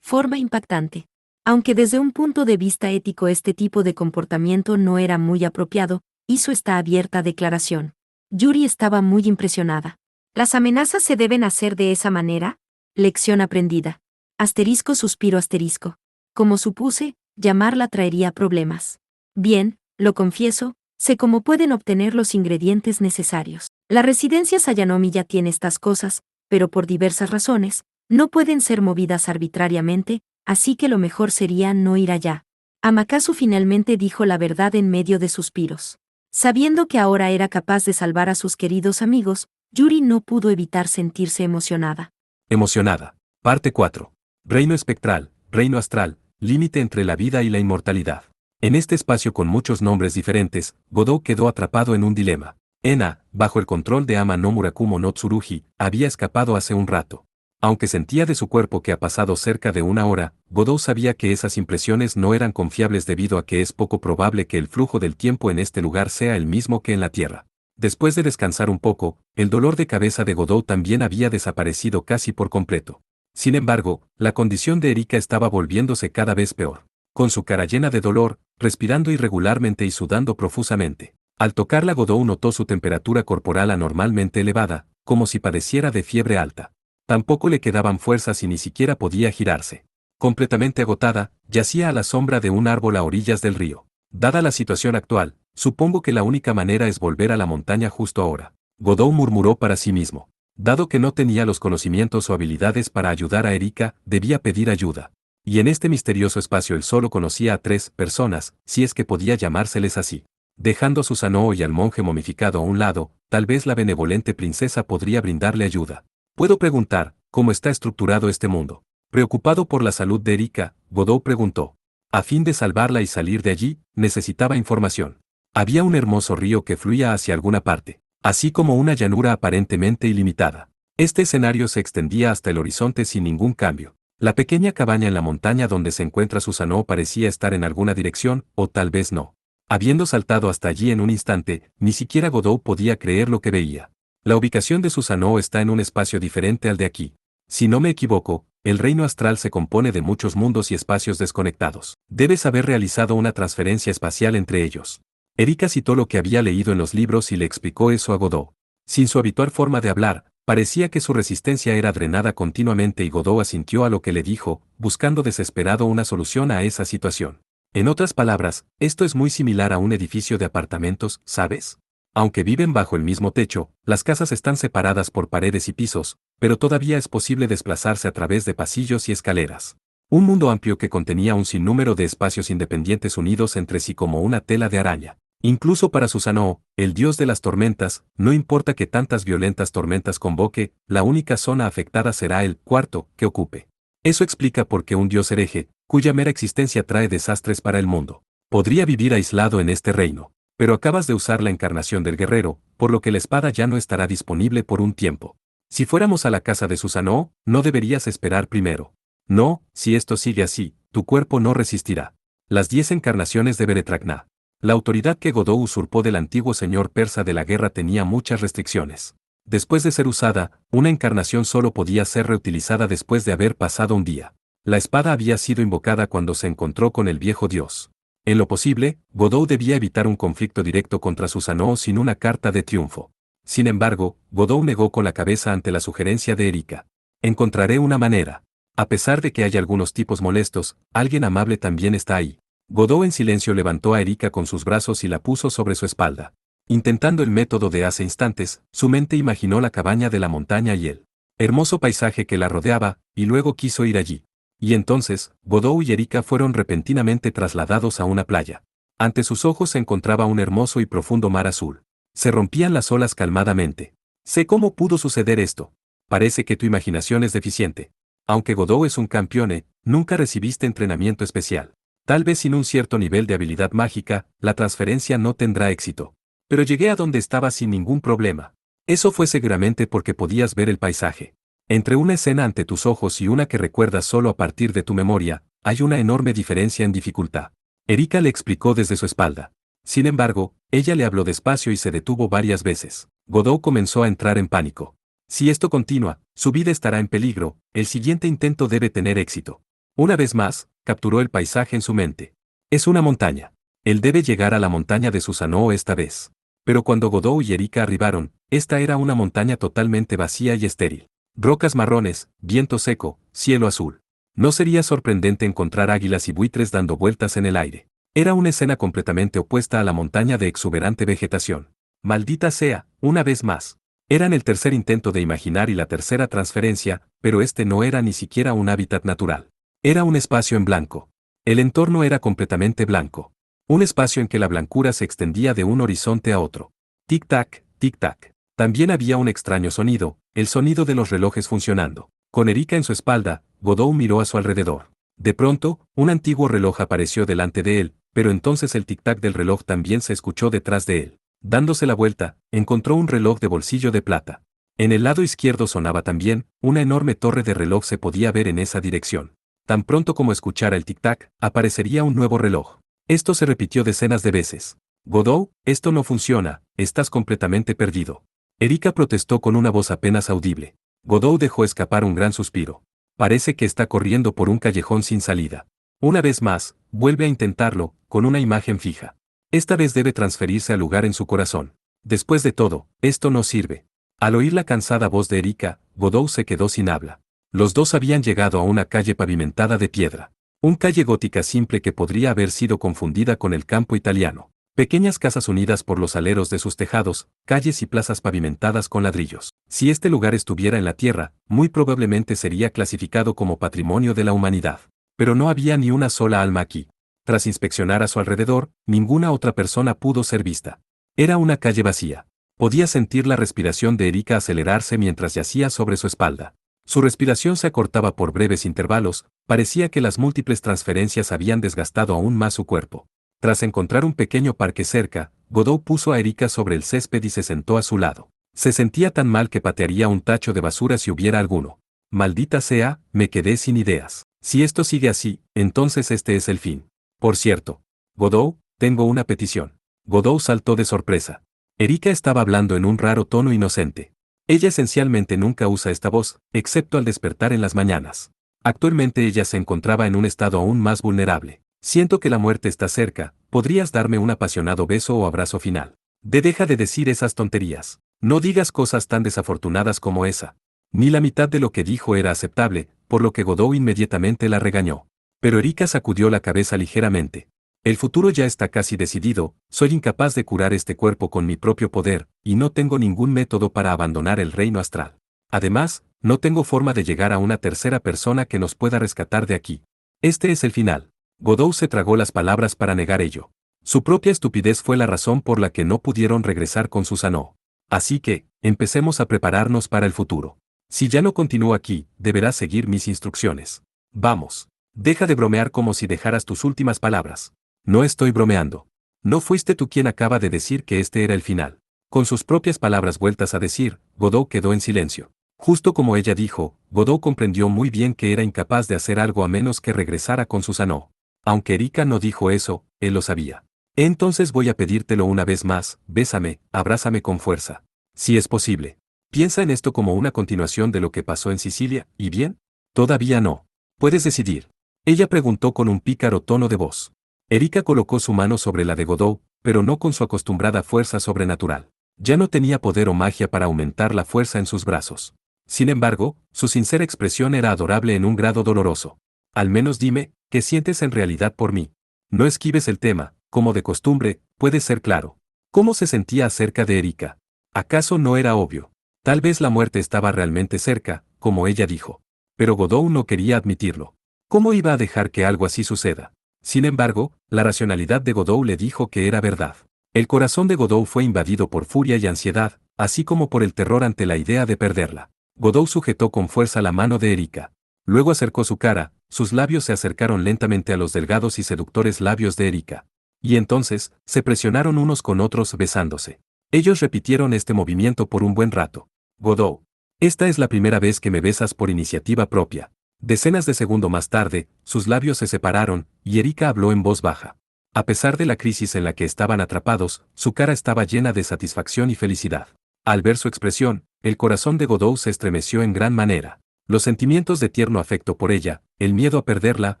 forma impactante. Aunque desde un punto de vista ético este tipo de comportamiento no era muy apropiado, hizo esta abierta declaración. Yuri estaba muy impresionada. ¿Las amenazas se deben hacer de esa manera? Lección aprendida. Asterisco suspiro asterisco. Como supuse, llamarla traería problemas. Bien, lo confieso, sé cómo pueden obtener los ingredientes necesarios. La residencia Sayanomiya tiene estas cosas, pero por diversas razones, no pueden ser movidas arbitrariamente, así que lo mejor sería no ir allá. Amakasu finalmente dijo la verdad en medio de suspiros. Sabiendo que ahora era capaz de salvar a sus queridos amigos, Yuri no pudo evitar sentirse emocionada. Emocionada. Parte 4. Reino espectral, reino astral, límite entre la vida y la inmortalidad. En este espacio con muchos nombres diferentes, Godou quedó atrapado en un dilema. Ena, bajo el control de Ama no Murakumo no Tsurugi, había escapado hace un rato. Aunque sentía de su cuerpo que ha pasado cerca de una hora, Godou sabía que esas impresiones no eran confiables debido a que es poco probable que el flujo del tiempo en este lugar sea el mismo que en la Tierra. Después de descansar un poco, el dolor de cabeza de Godou también había desaparecido casi por completo. Sin embargo, la condición de Erika estaba volviéndose cada vez peor. Con su cara llena de dolor, respirando irregularmente y sudando profusamente. Al tocarla, Godou notó su temperatura corporal anormalmente elevada, como si padeciera de fiebre alta. Tampoco le quedaban fuerzas y ni siquiera podía girarse. Completamente agotada, yacía a la sombra de un árbol a orillas del río. Dada la situación actual, supongo que la única manera es volver a la montaña justo ahora. Godou murmuró para sí mismo. Dado que no tenía los conocimientos o habilidades para ayudar a Erika, debía pedir ayuda. Y en este misterioso espacio él solo conocía a 3 personas, si es que podía llamárseles así. Dejando a Susanoo y al monje momificado a un lado, tal vez la benevolente princesa podría brindarle ayuda. Puedo preguntar, ¿cómo está estructurado este mundo? Preocupado por la salud de Erika, Godou preguntó. A fin de salvarla y salir de allí, necesitaba información. Había un hermoso río que fluía hacia alguna parte, así como una llanura aparentemente ilimitada. Este escenario se extendía hasta el horizonte sin ningún cambio. La pequeña cabaña en la montaña donde se encuentra Susanoo parecía estar en alguna dirección, o tal vez no. Habiendo saltado hasta allí en un instante, ni siquiera Godou podía creer lo que veía. La ubicación de Susanoo está en un espacio diferente al de aquí. Si no me equivoco, el reino astral se compone de muchos mundos y espacios desconectados. Debes haber realizado una transferencia espacial entre ellos. Erika citó lo que había leído en los libros y le explicó eso a Godou. Sin su habitual forma de hablar, parecía que su resistencia era drenada continuamente y Godou asintió a lo que le dijo, buscando desesperado una solución a esa situación. En otras palabras, esto es muy similar a un edificio de apartamentos, ¿sabes? Aunque viven bajo el mismo techo, las casas están separadas por paredes y pisos, pero todavía es posible desplazarse a través de pasillos y escaleras. Un mundo amplio que contenía un sinnúmero de espacios independientes unidos entre sí como una tela de araña. Incluso para Susanoo, el dios de las tormentas, no importa que tantas violentas tormentas convoque, la única zona afectada será el cuarto que ocupe. Eso explica por qué un dios hereje, cuya mera existencia trae desastres para el mundo, podría vivir aislado en este reino. Pero acabas de usar la encarnación del guerrero, por lo que la espada ya no estará disponible por un tiempo. Si fuéramos a la casa de Susanoo, no deberías esperar primero. No, si esto sigue así, tu cuerpo no resistirá. Las 10 encarnaciones de Beretragna. La autoridad que Godou usurpó del antiguo señor persa de la guerra tenía muchas restricciones. Después de ser usada, una encarnación solo podía ser reutilizada después de haber pasado un día. La espada había sido invocada cuando se encontró con el viejo dios. En lo posible, Godou debía evitar un conflicto directo contra Susanoo sin una carta de triunfo. Sin embargo, Godou negó con la cabeza ante la sugerencia de Erika. Encontraré una manera. A pesar de que hay algunos tipos molestos, alguien amable también está ahí. Godou en silencio levantó a Erika con sus brazos y la puso sobre su espalda. Intentando el método de hace instantes, su mente imaginó la cabaña de la montaña y el hermoso paisaje que la rodeaba, y luego quiso ir allí. Y entonces, Godou y Erika fueron repentinamente trasladados a una playa. Ante sus ojos se encontraba un hermoso y profundo mar azul. Se rompían las olas calmadamente. Sé cómo pudo suceder esto. Parece que tu imaginación es deficiente. Aunque Godou es un campeone, nunca recibiste entrenamiento especial. Tal vez sin un cierto nivel de habilidad mágica, la transferencia no tendrá éxito. Pero llegué a donde estaba sin ningún problema. Eso fue seguramente porque podías ver el paisaje. Entre una escena ante tus ojos y una que recuerdas solo a partir de tu memoria, hay una enorme diferencia en dificultad. Erika le explicó desde su espalda. Sin embargo, ella le habló despacio y se detuvo varias veces. Godou comenzó a entrar en pánico. Si esto continúa, su vida estará en peligro, el siguiente intento debe tener éxito. Una vez más, capturó el paisaje en su mente. Es una montaña. Él debe llegar a la montaña de Susanoo esta vez. Pero cuando Godou y Erika arribaron, esta era una montaña totalmente vacía y estéril. Rocas marrones, viento seco, cielo azul. No sería sorprendente encontrar águilas y buitres dando vueltas en el aire. Era una escena completamente opuesta a la montaña de exuberante vegetación. Maldita sea, una vez más. Eran el tercer intento de imaginar y la tercera transferencia, pero este no era ni siquiera un hábitat natural. Era un espacio en blanco. El entorno era completamente blanco. Un espacio en que la blancura se extendía de un horizonte a otro. Tic-tac, tic-tac. También había un extraño sonido, el sonido de los relojes funcionando. Con Erika en su espalda, Godou miró a su alrededor. De pronto, un antiguo reloj apareció delante de él, pero entonces el tic-tac del reloj también se escuchó detrás de él. Dándose la vuelta, encontró un reloj de bolsillo de plata. En el lado izquierdo sonaba también, una enorme torre de reloj se podía ver en esa dirección. Tan pronto como escuchara el tic-tac, aparecería un nuevo reloj. Esto se repitió decenas de veces. Godot, esto no funciona, estás completamente perdido. Erika protestó con una voz apenas audible. Godot dejó escapar un gran suspiro. Parece que está corriendo por un callejón sin salida. Una vez más, vuelve a intentarlo, con una imagen fija. Esta vez debe transferirse al lugar en su corazón. Después de todo, esto no sirve. Al oír la cansada voz de Erika, Godot se quedó sin habla. Los dos habían llegado a una calle pavimentada de piedra. Una calle gótica simple que podría haber sido confundida con el campo italiano. Pequeñas casas unidas por los aleros de sus tejados, calles y plazas pavimentadas con ladrillos. Si este lugar estuviera en la tierra, muy probablemente sería clasificado como patrimonio de la humanidad. Pero no había ni una sola alma aquí. Tras inspeccionar a su alrededor, ninguna otra persona pudo ser vista. Era una calle vacía. Podía sentir la respiración de Erika acelerarse mientras yacía sobre su espalda. Su respiración se acortaba por breves intervalos, parecía que las múltiples transferencias habían desgastado aún más su cuerpo. Tras encontrar un pequeño parque cerca, Godot puso a Erika sobre el césped y se sentó a su lado. Se sentía tan mal que patearía un tacho de basura si hubiera alguno. Maldita sea, me quedé sin ideas. Si esto sigue así, entonces este es el fin. Por cierto, Godot, tengo una petición. Godot saltó de sorpresa. Erika estaba hablando en un raro tono inocente. Ella esencialmente nunca usa esta voz, excepto al despertar en las mañanas. Actualmente ella se encontraba en un estado aún más vulnerable. Siento que la muerte está cerca, ¿podrías darme un apasionado beso o abrazo final? Deja de decir esas tonterías. No digas cosas tan desafortunadas como esa. Ni la mitad de lo que dijo era aceptable, por lo que Godot inmediatamente la regañó. Pero Erika sacudió la cabeza ligeramente. El futuro ya está casi decidido, soy incapaz de curar este cuerpo con mi propio poder, y no tengo ningún método para abandonar el reino astral. Además, no tengo forma de llegar a una tercera persona que nos pueda rescatar de aquí. Este es el final. Godot se tragó las palabras para negar ello. Su propia estupidez fue la razón por la que no pudieron regresar con Susanoo. Así que, empecemos a prepararnos para el futuro. Si ya no continúo aquí, deberás seguir mis instrucciones. Vamos. Deja de bromear como si dejaras tus últimas palabras. No estoy bromeando. No fuiste tú quien acaba de decir que este era el final. Con sus propias palabras vueltas a decir, Godot quedó en silencio. Justo como ella dijo, Godot comprendió muy bien que era incapaz de hacer algo a menos que regresara con Susanoo. Aunque Erika no dijo eso, él lo sabía. Entonces voy a pedírtelo una vez más, bésame, abrázame con fuerza. Si es posible. Piensa en esto como una continuación de lo que pasó en Sicilia, ¿y bien? Todavía no. Puedes decidir. Ella preguntó con un pícaro tono de voz. Erika colocó su mano sobre la de Godot, pero no con su acostumbrada fuerza sobrenatural. Ya no tenía poder o magia para aumentar la fuerza en sus brazos. Sin embargo, su sincera expresión era adorable en un grado doloroso. Al menos dime, ¿qué sientes en realidad por mí? No esquives el tema, como de costumbre, puede ser claro. ¿Cómo se sentía acerca de Erika? ¿Acaso no era obvio? Tal vez la muerte estaba realmente cerca, como ella dijo. Pero Godot no quería admitirlo. ¿Cómo iba a dejar que algo así suceda? Sin embargo, la racionalidad de Godot le dijo que era verdad. El corazón de Godot fue invadido por furia y ansiedad, así como por el terror ante la idea de perderla. Godot sujetó con fuerza la mano de Erika. Luego acercó su cara, sus labios se acercaron lentamente a los delgados y seductores labios de Erika. Y entonces, se presionaron unos con otros besándose. Ellos repitieron este movimiento por un buen rato. Godot. Esta es la primera vez que me besas por iniciativa propia. Decenas de segundos más tarde, sus labios se separaron, y Erika habló en voz baja. A pesar de la crisis en la que estaban atrapados, su cara estaba llena de satisfacción y felicidad. Al ver su expresión, el corazón de Godot se estremeció en gran manera. Los sentimientos de tierno afecto por ella, el miedo a perderla,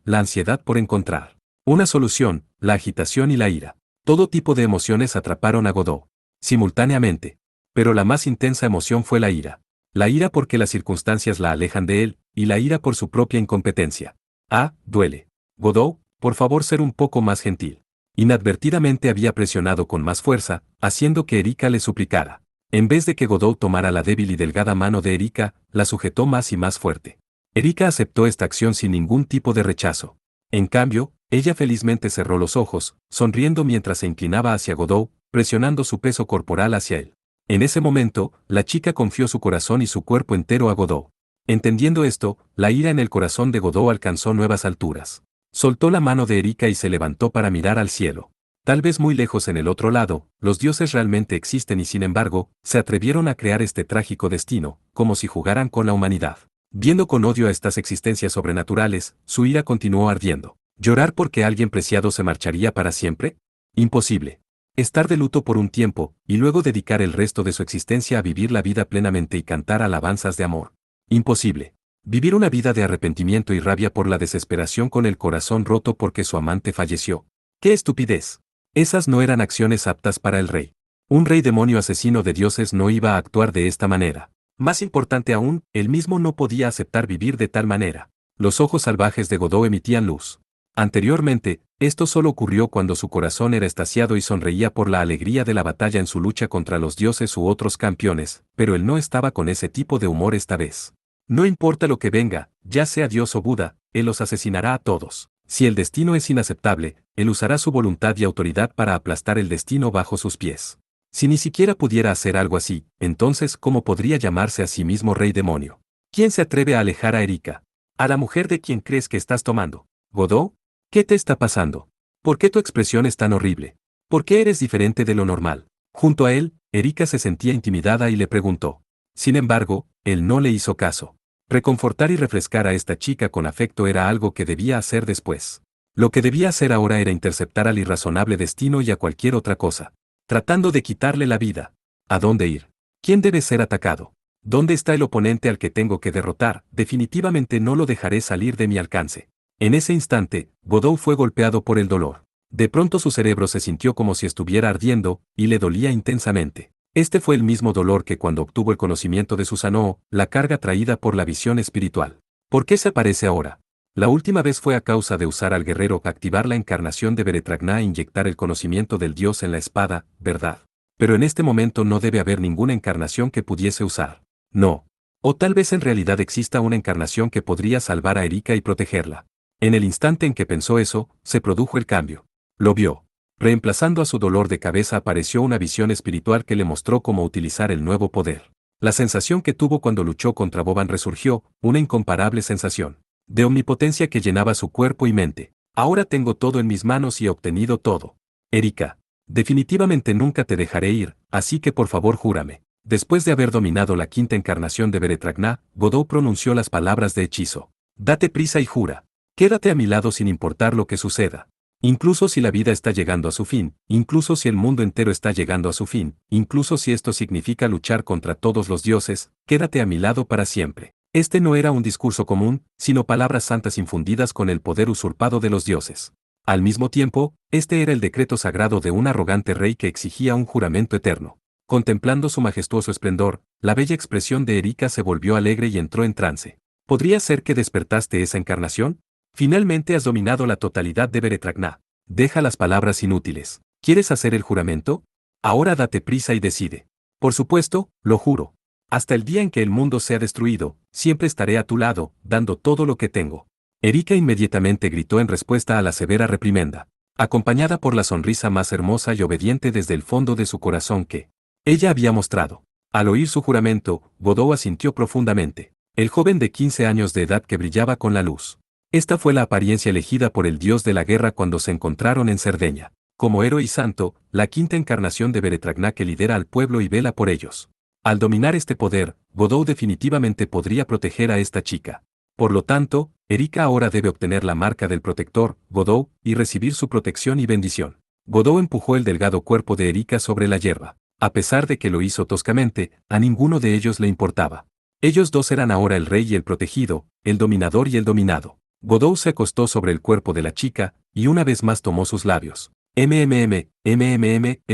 la ansiedad por encontrar una solución, la agitación y la ira. Todo tipo de emociones atraparon a Godot simultáneamente. Pero la más intensa emoción fue la ira. La ira porque las circunstancias la alejan de él, y la ira por su propia incompetencia. Ah, duele. Godot, por favor ser un poco más gentil. Inadvertidamente había presionado con más fuerza, haciendo que Erika le suplicara. En vez de que Godot tomara la débil y delgada mano de Erika, la sujetó más y más fuerte. Erika aceptó esta acción sin ningún tipo de rechazo. En cambio, ella felizmente cerró los ojos, sonriendo mientras se inclinaba hacia Godot, presionando su peso corporal hacia él. En ese momento, la chica confió su corazón y su cuerpo entero a Godot. Entendiendo esto, la ira en el corazón de Godot alcanzó nuevas alturas. Soltó la mano de Erika y se levantó para mirar al cielo. Tal vez muy lejos en el otro lado, los dioses realmente existen y sin embargo, se atrevieron a crear este trágico destino, como si jugaran con la humanidad. Viendo con odio a estas existencias sobrenaturales, su ira continuó ardiendo. ¿Llorar porque alguien preciado se marcharía para siempre? Imposible. Estar de luto por un tiempo, y luego dedicar el resto de su existencia a vivir la vida plenamente y cantar alabanzas de amor. Imposible. Vivir una vida de arrepentimiento y rabia por la desesperación con el corazón roto porque su amante falleció. ¡Qué estupidez! Esas no eran acciones aptas para el rey. Un rey demonio asesino de dioses no iba a actuar de esta manera. Más importante aún, él mismo no podía aceptar vivir de tal manera. Los ojos salvajes de Godot emitían luz. Anteriormente, esto solo ocurrió cuando su corazón era extasiado y sonreía por la alegría de la batalla en su lucha contra los dioses u otros campeones, pero él no estaba con ese tipo de humor esta vez. No importa lo que venga, ya sea Dios o Buda, él los asesinará a todos. Si el destino es inaceptable, él usará su voluntad y autoridad para aplastar el destino bajo sus pies. Si ni siquiera pudiera hacer algo así, entonces ¿cómo podría llamarse a sí mismo rey demonio? ¿Quién se atreve a alejar a Erika? A la mujer de quien crees que estás tomando. ¿Godot? ¿Qué te está pasando? ¿Por qué tu expresión es tan horrible? ¿Por qué eres diferente de lo normal? Junto a él, Erika se sentía intimidada y le preguntó. Sin embargo, él no le hizo caso. Reconfortar y refrescar a esta chica con afecto era algo que debía hacer después. Lo que debía hacer ahora era interceptar al irrazonable destino y a cualquier otra cosa. Tratando de quitarle la vida. ¿A dónde ir? ¿Quién debe ser atacado? ¿Dónde está el oponente al que tengo que derrotar? Definitivamente no lo dejaré salir de mi alcance. En ese instante, Godot fue golpeado por el dolor. De pronto su cerebro se sintió como si estuviera ardiendo, y le dolía intensamente. Este fue el mismo dolor que cuando obtuvo el conocimiento de Susanoo, la carga traída por la visión espiritual. ¿Por qué se aparece ahora? La última vez fue a causa de usar al guerrero activar la encarnación de Beretragná e inyectar el conocimiento del dios en la espada, ¿verdad? Pero en este momento no debe haber ninguna encarnación que pudiese usar. No. O tal vez en realidad exista una encarnación que podría salvar a Erika y protegerla. En el instante en que pensó eso, se produjo el cambio. Lo vio. Reemplazando a su dolor de cabeza apareció una visión espiritual que le mostró cómo utilizar el nuevo poder. La sensación que tuvo cuando luchó contra Boban resurgió, una incomparable sensación de omnipotencia que llenaba su cuerpo y mente. Ahora tengo todo en mis manos y he obtenido todo. Erika, definitivamente nunca te dejaré ir, así que por favor júrame. Después de haber dominado la quinta encarnación de Beretragná, Godot pronunció las palabras de hechizo. Date prisa y jura. Quédate a mi lado sin importar lo que suceda. Incluso si la vida está llegando a su fin, incluso si el mundo entero está llegando a su fin, incluso si esto significa luchar contra todos los dioses, quédate a mi lado para siempre. Este no era un discurso común, sino palabras santas infundidas con el poder usurpado de los dioses. Al mismo tiempo, este era el decreto sagrado de un arrogante rey que exigía un juramento eterno. Contemplando su majestuoso esplendor, la bella expresión de Erika se volvió alegre y entró en trance. ¿Podría ser que despertaste esa encarnación? Finalmente has dominado la totalidad de Beretragná. Deja las palabras inútiles. ¿Quieres hacer el juramento? Ahora date prisa y decide. Por supuesto, lo juro. Hasta el día en que el mundo sea destruido, siempre estaré a tu lado, dando todo lo que tengo. Erika inmediatamente gritó en respuesta a la severa reprimenda, acompañada por la sonrisa más hermosa y obediente desde el fondo de su corazón que ella había mostrado. Al oír su juramento, Godot asintió profundamente. El joven de 15 años de edad que brillaba con la luz. Esta fue la apariencia elegida por el dios de la guerra cuando se encontraron en Cerdeña. Como héroe y santo, la quinta encarnación de Beretragná que lidera al pueblo y vela por ellos. Al dominar este poder, Godot definitivamente podría proteger a esta chica. Por lo tanto, Erika ahora debe obtener la marca del protector, Godot, y recibir su protección y bendición. Godot empujó el delgado cuerpo de Erika sobre la hierba. A pesar de que lo hizo toscamente, a ninguno de ellos le importaba. Ellos dos eran ahora el rey y el protegido, el dominador y el dominado. Godot se acostó sobre el cuerpo de la chica, y una vez más tomó sus labios. Él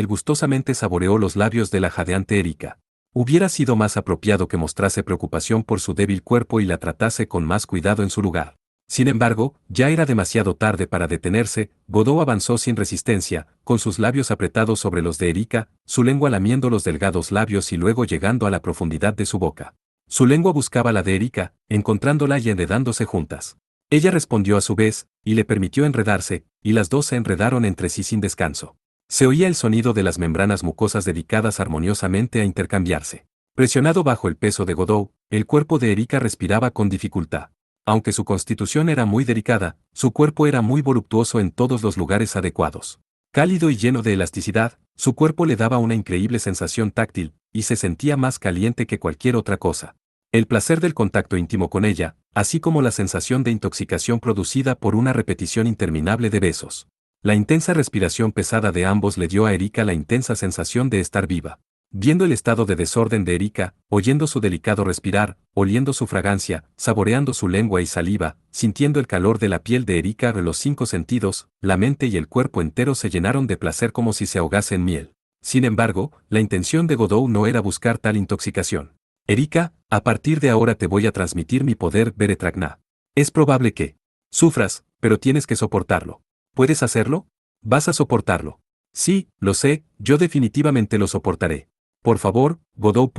gustosamente saboreó los labios de la jadeante Erika. Hubiera sido más apropiado que mostrase preocupación por su débil cuerpo y la tratase con más cuidado en su lugar. Sin embargo, ya era demasiado tarde para detenerse. Godot avanzó sin resistencia, con sus labios apretados sobre los de Erika, su lengua lamiendo los delgados labios y luego llegando a la profundidad de su boca. Su lengua buscaba la de Erika, encontrándola y enredándose juntas. Ella respondió a su vez, y le permitió enredarse, y las dos se enredaron entre sí sin descanso. Se oía el sonido de las membranas mucosas dedicadas armoniosamente a intercambiarse. Presionado bajo el peso de Godot, el cuerpo de Erika respiraba con dificultad. Aunque su constitución era muy delicada, su cuerpo era muy voluptuoso en todos los lugares adecuados. Cálido y lleno de elasticidad, su cuerpo le daba una increíble sensación táctil, y se sentía más caliente que cualquier otra cosa. El placer del contacto íntimo con ella, así como la sensación de intoxicación producida por una repetición interminable de besos. La intensa respiración pesada de ambos le dio a Erika la intensa sensación de estar viva. Viendo el estado de desorden de Erika, oyendo su delicado respirar, oliendo su fragancia, saboreando su lengua y saliva, sintiendo el calor de la piel de Erika, los 5 sentidos, la mente y el cuerpo entero se llenaron de placer como si se ahogase en miel. Sin embargo, la intención de Godot no era buscar tal intoxicación. Erika, a partir de ahora te voy a transmitir mi poder Beretragna. Es probable que sufras, pero tienes que soportarlo. ¿Puedes hacerlo? ¿Vas a soportarlo? Sí, lo sé, yo definitivamente lo soportaré. Por favor, Godot.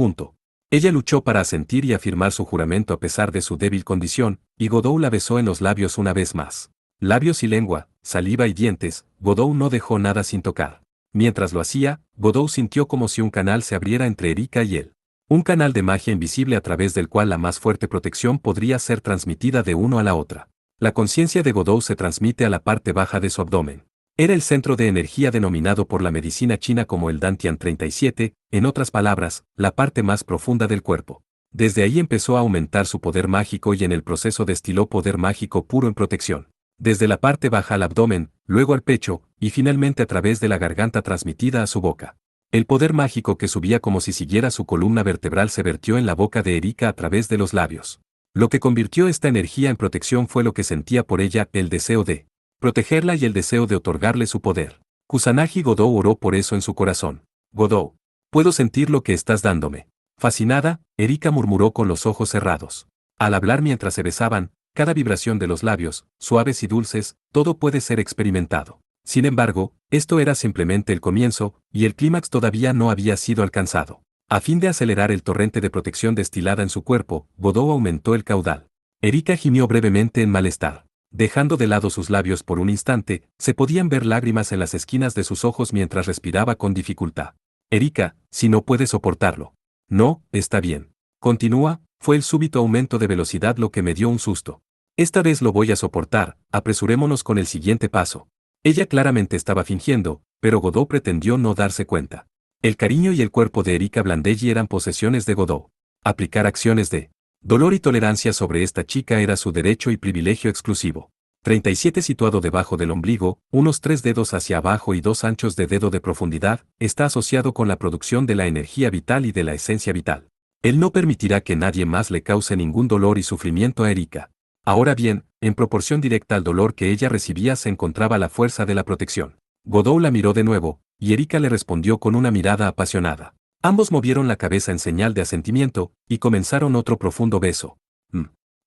Ella luchó para asentir y afirmar su juramento a pesar de su débil condición, y Godot la besó en los labios una vez más. Labios y lengua, saliva y dientes, Godot no dejó nada sin tocar. Mientras lo hacía, Godot sintió como si un canal se abriera entre Erika y él. Un canal de magia invisible a través del cual la más fuerte protección podría ser transmitida de uno a la otra. La conciencia de Godot se transmite a la parte baja de su abdomen. Era el centro de energía denominado por la medicina china como el Dantian 37, en otras palabras, la parte más profunda del cuerpo. Desde ahí empezó a aumentar su poder mágico y en el proceso destiló poder mágico puro en protección. Desde la parte baja al abdomen, luego al pecho, y finalmente a través de la garganta transmitida a su boca. El poder mágico que subía como si siguiera su columna vertebral se vertió en la boca de Erika a través de los labios. Lo que convirtió esta energía en protección fue lo que sentía por ella, el deseo de protegerla y el deseo de otorgarle su poder. Kusanagi Godot oró por eso en su corazón. Godot, puedo sentir lo que estás dándome. Fascinada, Erika murmuró con los ojos cerrados. Al hablar mientras se besaban, cada vibración de los labios, suaves y dulces, todo puede ser experimentado. Sin embargo, esto era simplemente el comienzo, y el clímax todavía no había sido alcanzado. A fin de acelerar el torrente de protección destilada en su cuerpo, Godot aumentó el caudal. Erika gimió brevemente en malestar. Dejando de lado sus labios por un instante, se podían ver lágrimas en las esquinas de sus ojos mientras respiraba con dificultad. Erika, si no puedes soportarlo. No, está bien. Continúa, fue el súbito aumento de velocidad lo que me dio un susto. Esta vez lo voy a soportar, apresurémonos con el siguiente paso. Ella claramente estaba fingiendo, pero Godot pretendió no darse cuenta. El cariño y el cuerpo de Erika Blandelli eran posesiones de Godot. Aplicar acciones de dolor y tolerancia sobre esta chica era su derecho y privilegio exclusivo. 37 situado debajo del ombligo, unos 3 dedos hacia abajo y 2 anchos de dedo de profundidad, está asociado con la producción de la energía vital y de la esencia vital. Él no permitirá que nadie más le cause ningún dolor y sufrimiento a Erika. Ahora bien, en proporción directa al dolor que ella recibía se encontraba la fuerza de la protección. Godot la miró de nuevo, y Erika le respondió con una mirada apasionada. Ambos movieron la cabeza en señal de asentimiento, y comenzaron otro profundo beso.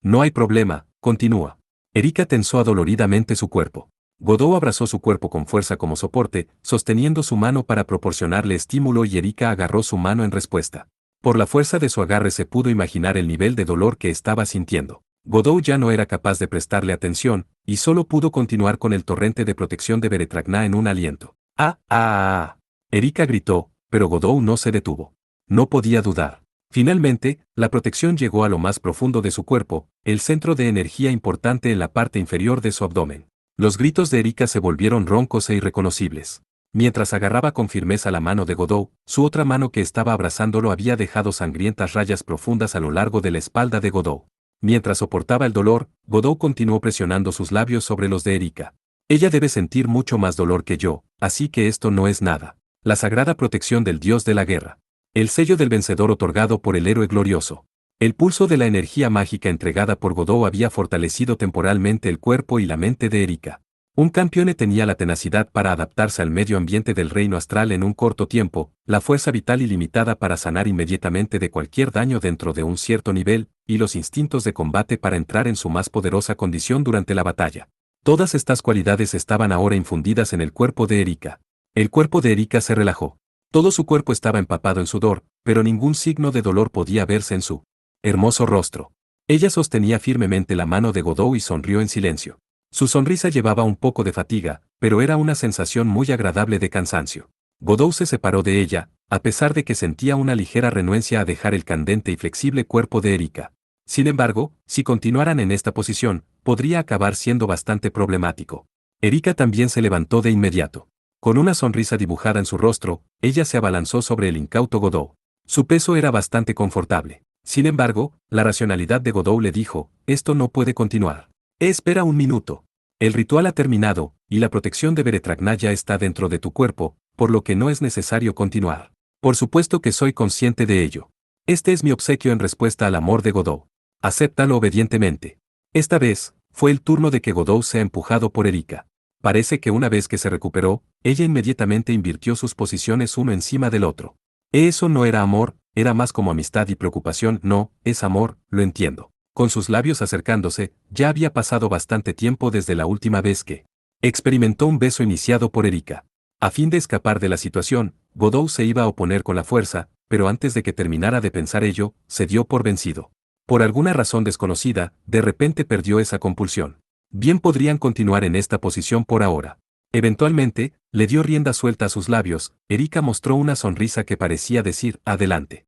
No hay problema, continúa. Erika tensó adoloridamente su cuerpo. Godot abrazó su cuerpo con fuerza como soporte, sosteniendo su mano para proporcionarle estímulo y Erika agarró su mano en respuesta. Por la fuerza de su agarre se pudo imaginar el nivel de dolor que estaba sintiendo. Godot ya no era capaz de prestarle atención, y solo pudo continuar con el torrente de protección de Beretragna en un aliento. Erika gritó, pero Godot no se detuvo. No podía dudar. Finalmente, la protección llegó a lo más profundo de su cuerpo, el centro de energía importante en la parte inferior de su abdomen. Los gritos de Erika se volvieron roncos e irreconocibles. Mientras agarraba con firmeza la mano de Godot, su otra mano que estaba abrazándolo había dejado sangrientas rayas profundas a lo largo de la espalda de Godot. Mientras soportaba el dolor, Godot continuó presionando sus labios sobre los de Erika. Ella debe sentir mucho más dolor que yo, así que esto no es nada. La sagrada protección del dios de la guerra. El sello del vencedor otorgado por el héroe glorioso. El pulso de la energía mágica entregada por Godot había fortalecido temporalmente el cuerpo y la mente de Erika. Un campeón tenía la tenacidad para adaptarse al medio ambiente del reino astral en un corto tiempo, la fuerza vital ilimitada para sanar inmediatamente de cualquier daño dentro de un cierto nivel, y los instintos de combate para entrar en su más poderosa condición durante la batalla. Todas estas cualidades estaban ahora infundidas en el cuerpo de Erika. El cuerpo de Erika se relajó. Todo su cuerpo estaba empapado en sudor, pero ningún signo de dolor podía verse en su hermoso rostro. Ella sostenía firmemente la mano de Godot y sonrió en silencio. Su sonrisa llevaba un poco de fatiga, pero era una sensación muy agradable de cansancio. Godot se separó de ella, a pesar de que sentía una ligera renuencia a dejar el candente y flexible cuerpo de Erika. Sin embargo, si continuaran en esta posición, podría acabar siendo bastante problemático. Erika también se levantó de inmediato. Con una sonrisa dibujada en su rostro, ella se abalanzó sobre el incauto Godot. Su peso era bastante confortable. Sin embargo, la racionalidad de Godot le dijo, esto no puede continuar. Espera un minuto. El ritual ha terminado, y la protección de Beretragnaya está dentro de tu cuerpo, por lo que no es necesario continuar. Por supuesto que soy consciente de ello. Este es mi obsequio en respuesta al amor de Godot. Acéptalo obedientemente. Esta vez, fue el turno de que Godot sea empujado por Erika. Parece que una vez que se recuperó, ella inmediatamente invirtió sus posiciones uno encima del otro. Eso no era amor, era más como amistad y preocupación. No, es amor, lo entiendo. Con sus labios acercándose, ya había pasado bastante tiempo desde la última vez que experimentó un beso iniciado por Erika. A fin de escapar de la situación, Godot se iba a oponer con la fuerza, pero antes de que terminara de pensar ello, se dio por vencido. Por alguna razón desconocida, de repente perdió esa compulsión. Bien podrían continuar en esta posición por ahora. Eventualmente, le dio rienda suelta a sus labios. Erika mostró una sonrisa que parecía decir, adelante.